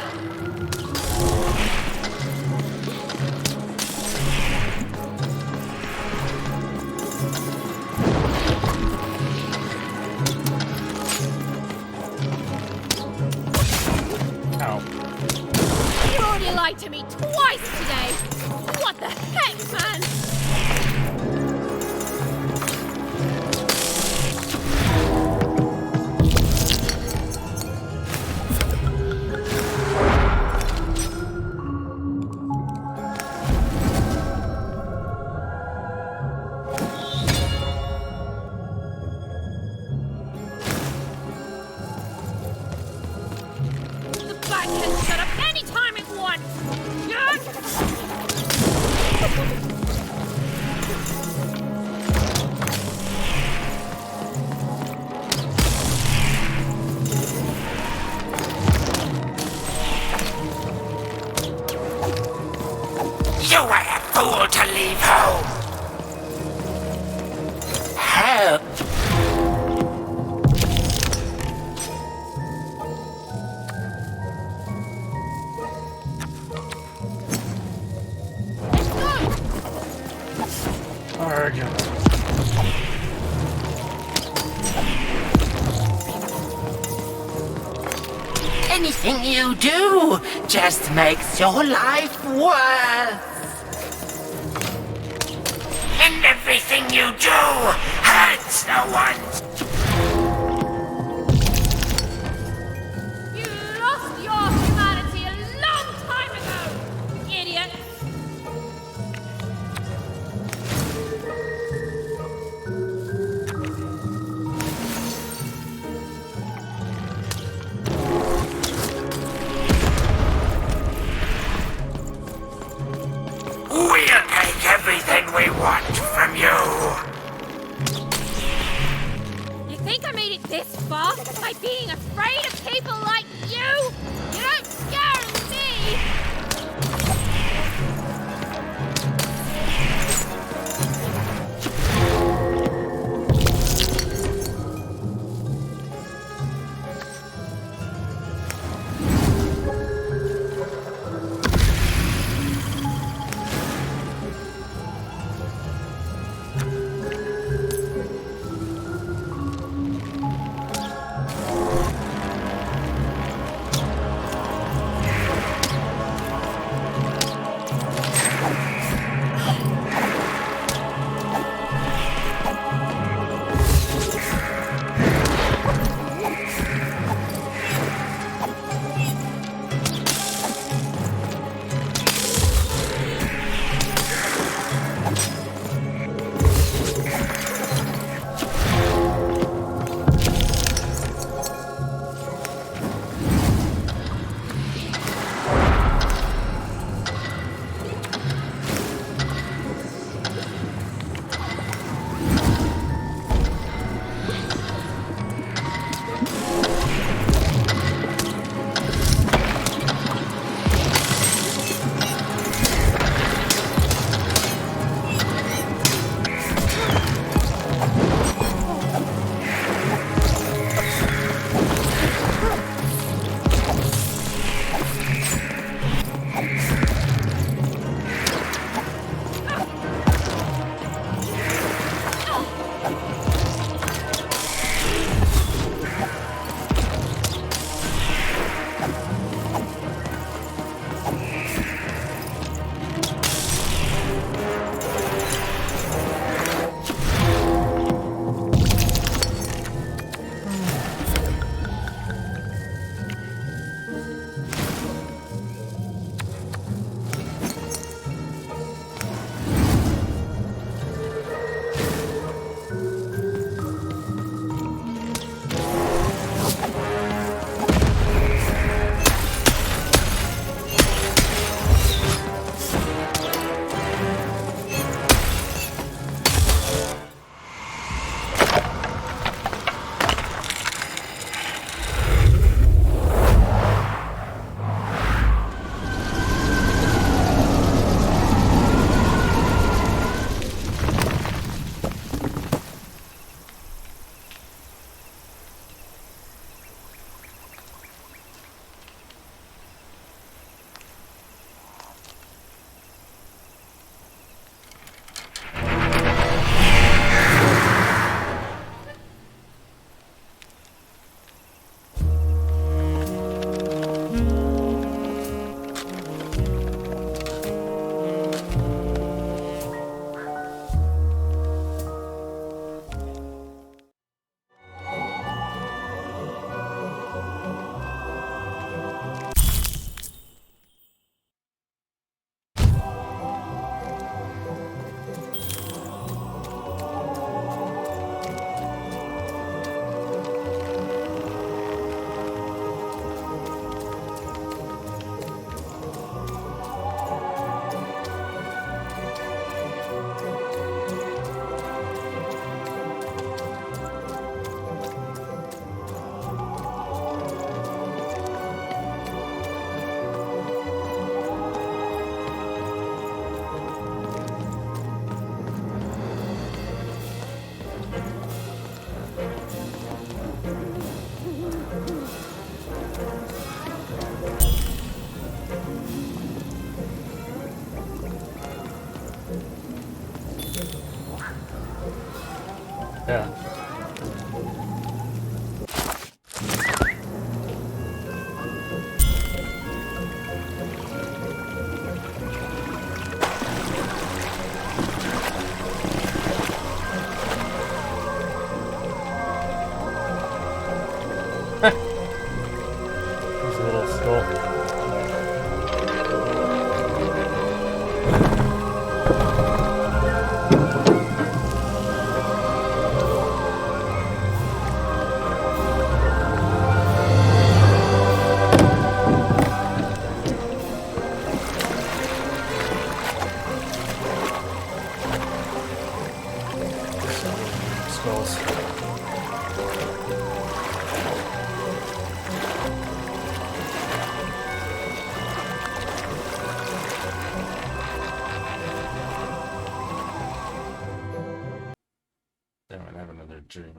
A: Ow.
E: You already lied to me twice today! What the heck, man? The bag can shut up any time it wants!
S: You were a fool to leave home! Help!
A: Arrogant.
S: Anything you do just makes your life worse. And everything you do hurts no one.
E: You lost your humanity a long time ago, idiot!
S: We'll take everything we want from you.
E: You think I made it this far by being afraid of people like you? You don't scare me!
A: Yeah. There's a little skull. Skulls. Damn, I have another dream.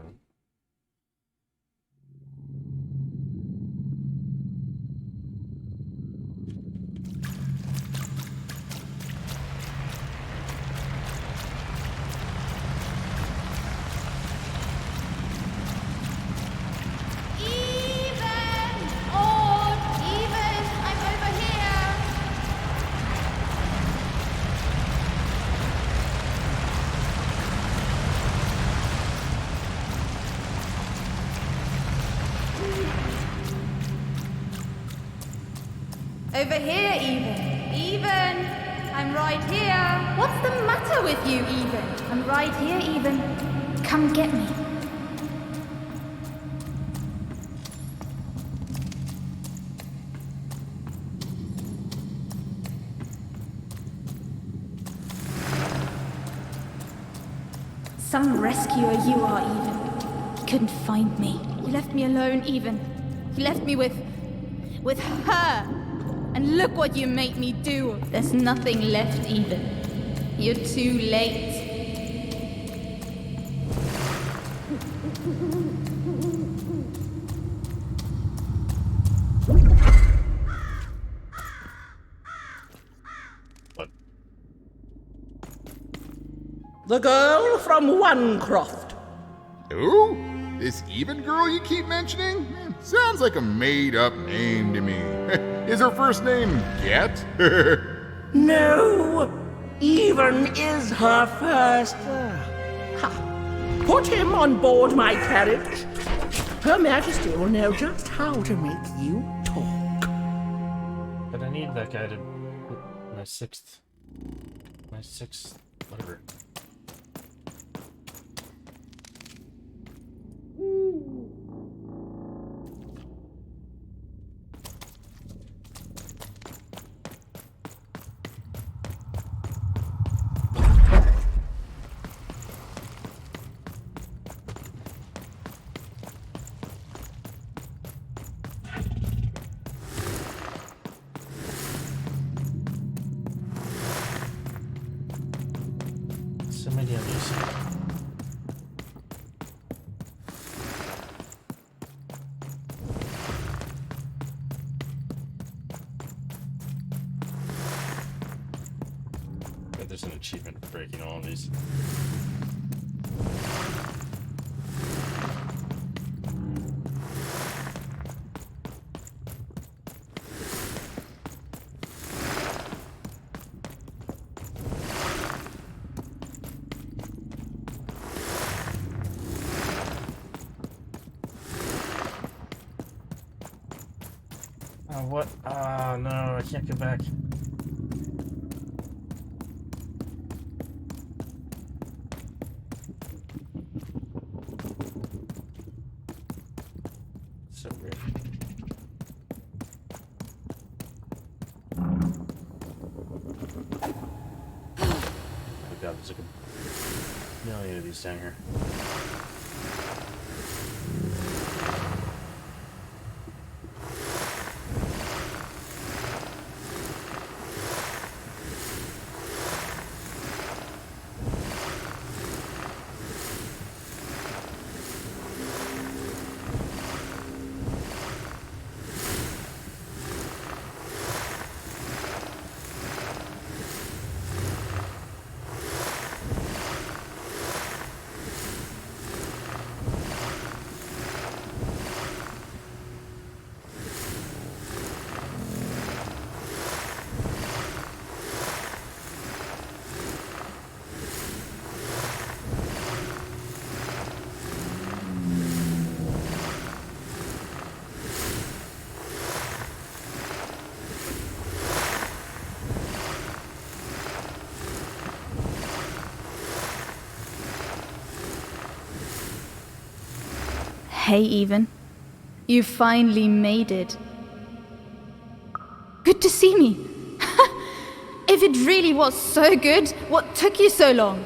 C: Over here, Even. Even! I'm right here. What's the matter with you, Even? I'm right here, Even. Come get me. Some rescuer you are, Even. You couldn't find me. You left me alone, Even. You left me with her. And look what you made me do. There's nothing left, Even. You're too late.
K: The girl from Onecroft.
R: Who? This Even girl you keep mentioning? Sounds like a made-up name to me. Is her first name Get?
K: No, Even is her first. Ha. Put him on board my carriage. Her Majesty will know just how to make you talk.
A: But I need that guy to my sixth, whatever. So many of these. Bet there's an achievement for breaking all of these. Oh, what? Ah, no, I can't get back. So weird. Oh god, there's like a million of these down here.
C: Hey, Even. You finally made it. Good to see me. If it really was so good, what took you so long?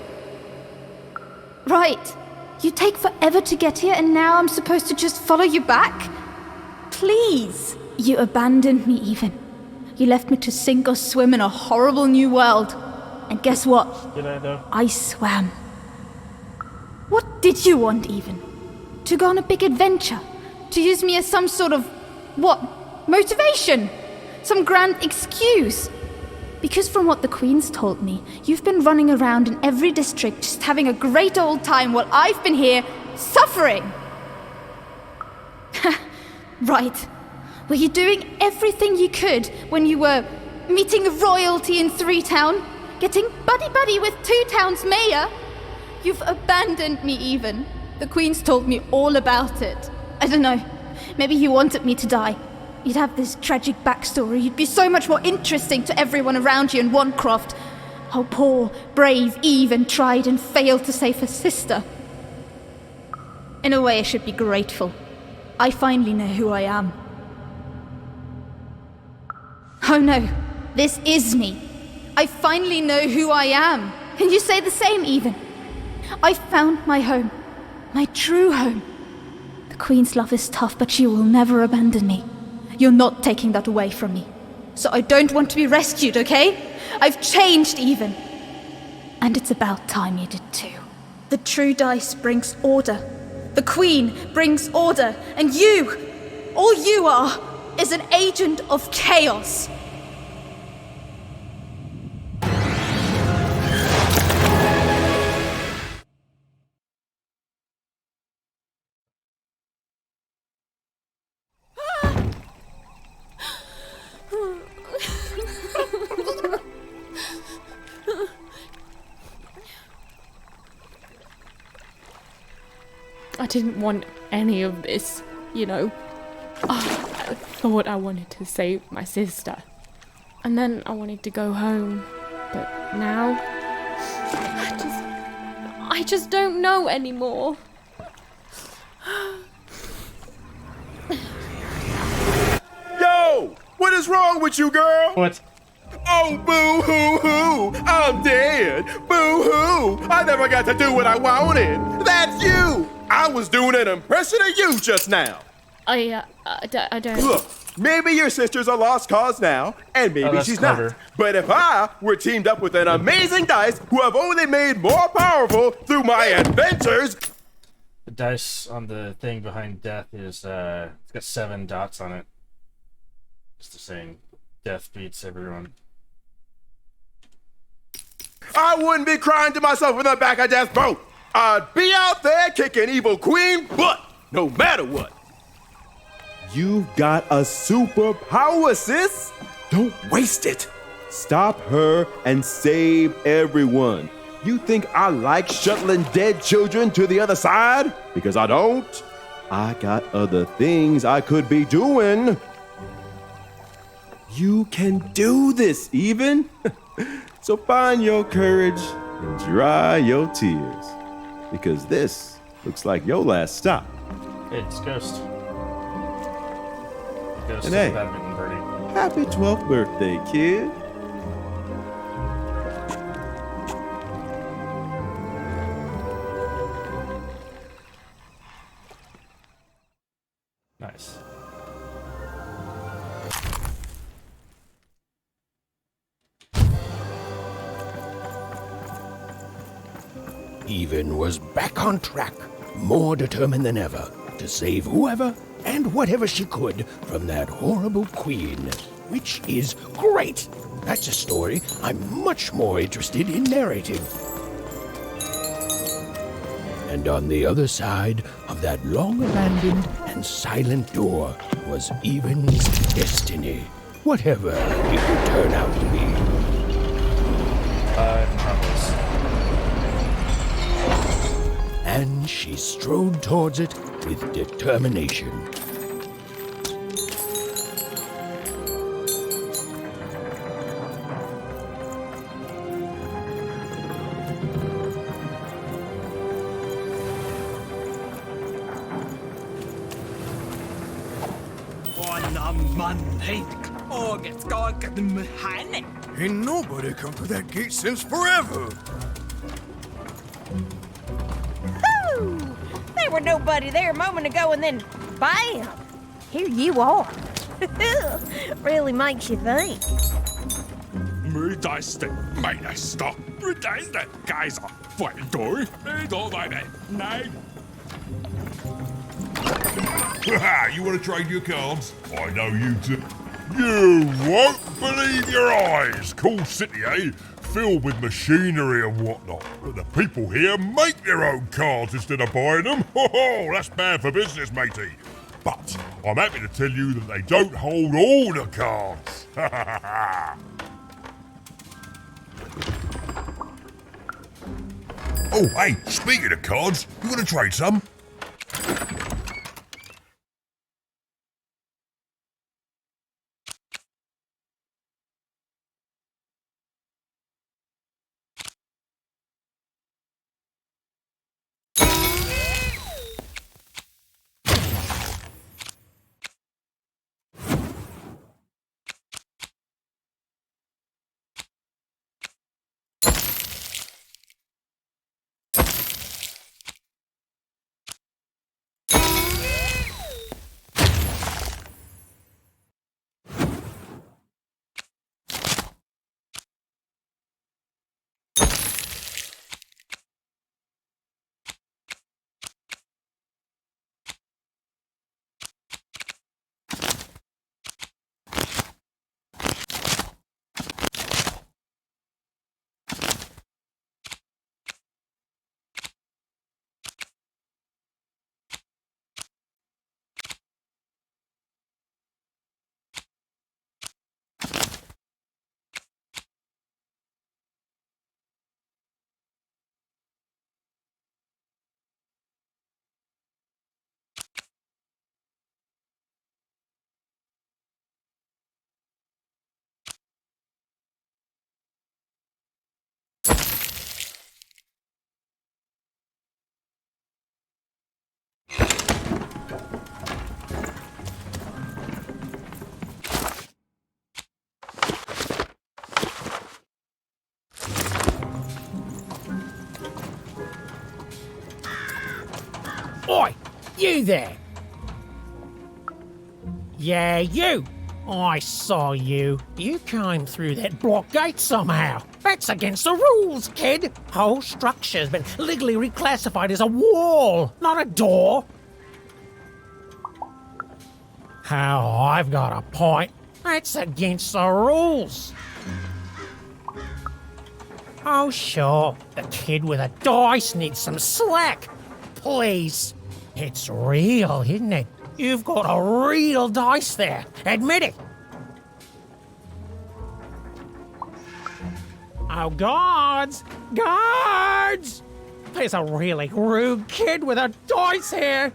C: Right. You take forever to get here and now I'm supposed to just follow you back? Please. You abandoned me, Even. You left me to sink or swim in a horrible new world. And guess what?
A: Did I, though?
C: I swam. What did you want, Even? To go on a big adventure? To use me as some sort of, what, motivation? Some grand excuse? Because from what the Queen's told me, you've been running around in every district just having a great old time while I've been here suffering. Right. Were you doing everything you could when you were meeting royalty in 3 Town? Getting buddy-buddy with 2 Town's mayor? You've abandoned me, Even. The Queen's told me all about it. I don't know. Maybe you wanted me to die. You'd have this tragic backstory. You'd be so much more interesting to everyone around you in Wanecroft. How poor, brave Even tried and failed to save her sister. In a way, I should be grateful. I finally know who I am. Oh no, this is me. I finally know who I am. Can you say the same, Even? I found my home. My true home. The Queen's love is tough, but she will never abandon me. You're not taking that away from me. So I don't want to be rescued, okay? I've changed, Even. And it's about time you did too. The true dice brings order. The Queen brings order. And you, all you are, is an agent of chaos.
E: I didn't want any of this, you know. Oh, I thought I wanted to save my sister. And then I wanted to go home. But now, I just don't know anymore.
G: Yo! What is wrong with you, girl?
A: What?
G: Oh, boo-hoo-hoo! I'm dead! Boo-hoo! I never got to do what I wanted! That's you! I was doing an impression of you just now!
E: I don't...
G: Look, maybe your sister's a lost cause now, and maybe she's
A: clever.
G: not. But if I were teamed up with an amazing dice who have only made more powerful through my adventures...
A: The dice on the thing behind death is, it's got 7 dots on it. Just the saying, death beats everyone.
G: I wouldn't be crying to myself in the back of death's boat. I'd be out there kicking evil queen butt, no matter what. You've got a superpower, sis. Don't waste it. Stop her and save everyone. You think I like shuttling dead children to the other side? Because I don't. I got other things I could be doing. You can do this, Even. So find your courage and dry your tears. Because this looks like your last stop.
A: Hey, it's Ghost. Ghost
G: And
A: of
G: hey,
A: Badminton Birdie.
G: happy 12th birthday, kid.
A: Nice.
L: Even was back on track, more determined than ever to save whoever and whatever she could from that horrible queen, which is great. That's a story I'm much more interested in narrating. And on the other side of that long-abandoned and silent door was Even's destiny, whatever it would turn out to be. And she strode towards it with determination.
F: Ain't nobody come through that gate since forever.
V: Whoo! There were nobody there a moment ago, and then bam! Here you are. Really makes you think.
B: Meistermeister. Meister, Kaiser. Fourburg. Nein.
R: You want to trade your cards? I know you do. You won't believe your eyes! Cool city, eh? Filled with machinery and whatnot. But the people here make their own cards instead of buying them. Oh, that's bad for business, matey. But I'm happy to tell you that they don't hold all the cards. Oh, hey, speaking of cards, you want to trade some?
K: Oi! You there! Yeah, you! I saw you. You came through that block gate somehow. That's against the rules, kid. Whole structure's been legally reclassified as a wall, not a door. How I've got a point. That's against the rules. Oh, sure. The kid with a dice needs some slack. Please. It's real, isn't it? You've got a real dice there. Admit it. Oh, guards! Guards! There's a really rude kid with a dice here.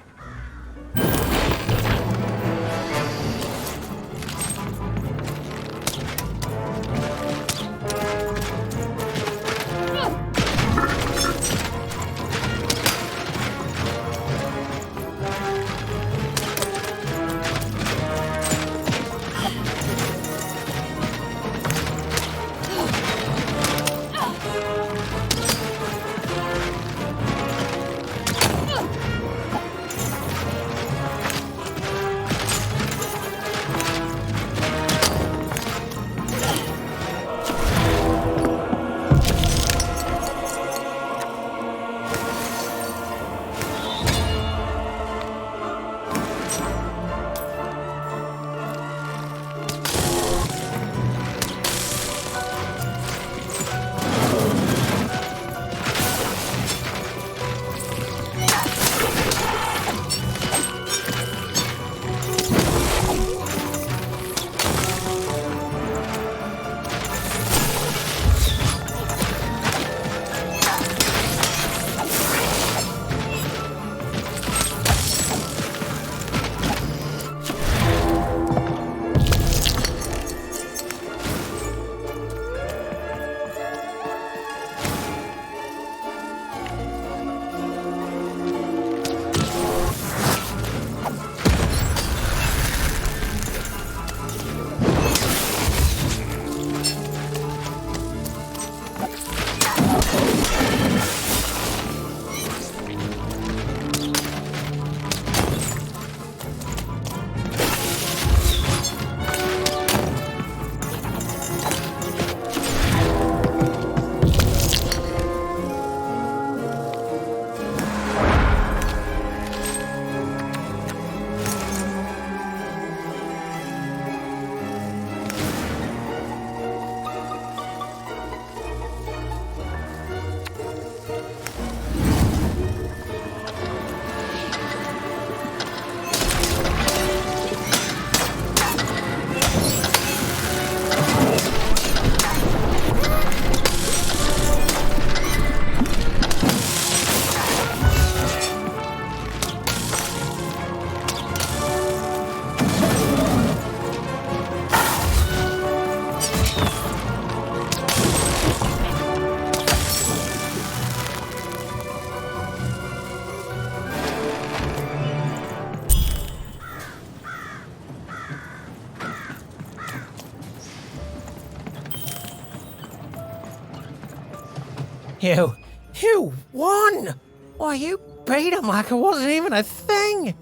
K: You won! Why, you beat him like it wasn't even a thing!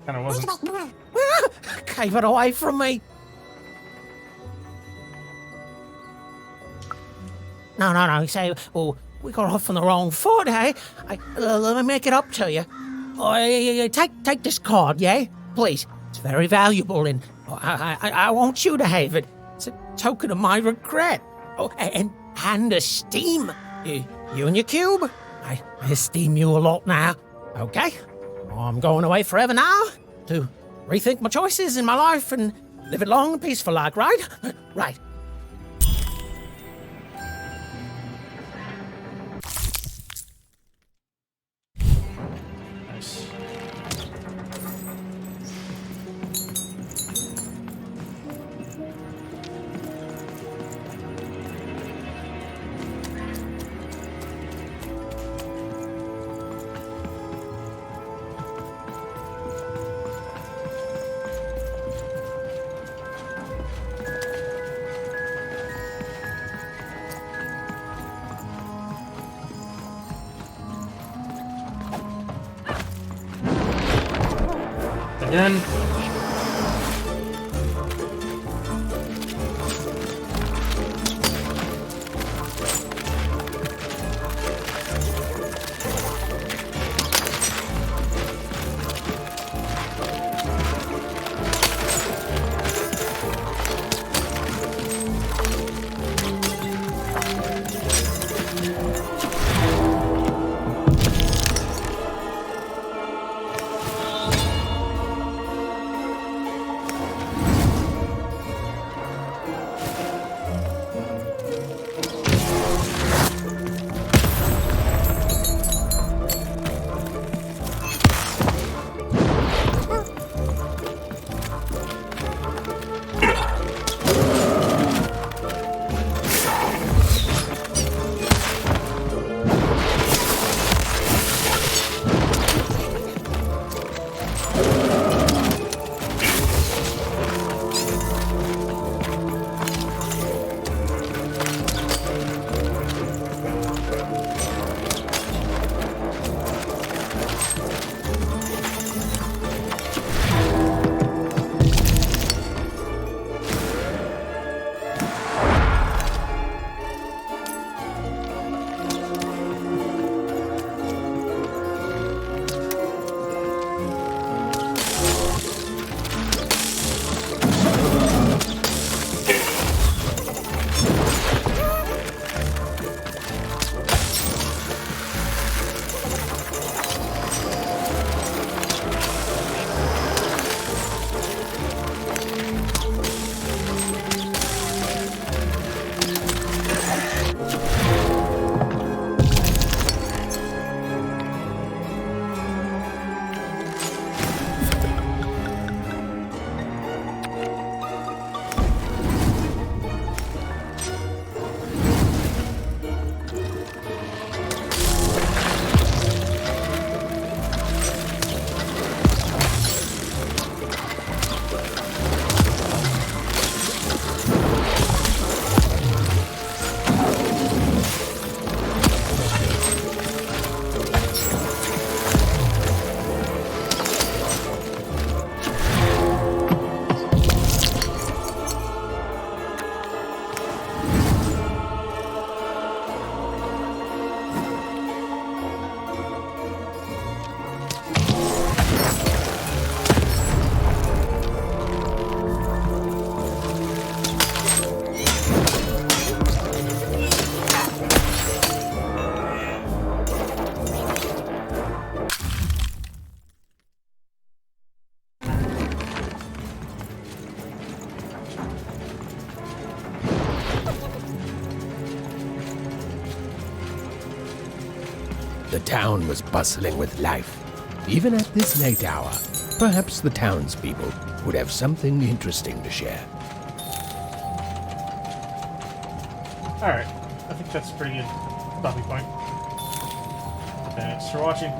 A: Kinda wasn't.
K: Gave it away from me. No, you say, well, we got off on the wrong foot, eh? Let me make it up to you. Take this card, yeah? Please. It's very valuable, and I want you to have it. It's a token of my regret. Oh, and esteem. You and your cube. I esteem you a lot now. Okay? I'm going away forever now to rethink my choices in my life and live it long and peaceful like, right? Right.
A: Nice. Again.
L: The town was bustling with life. Even at this late hour, perhaps the townspeople would have something interesting to share.
A: Alright, I think that's a pretty good stopping point. Thanks for watching.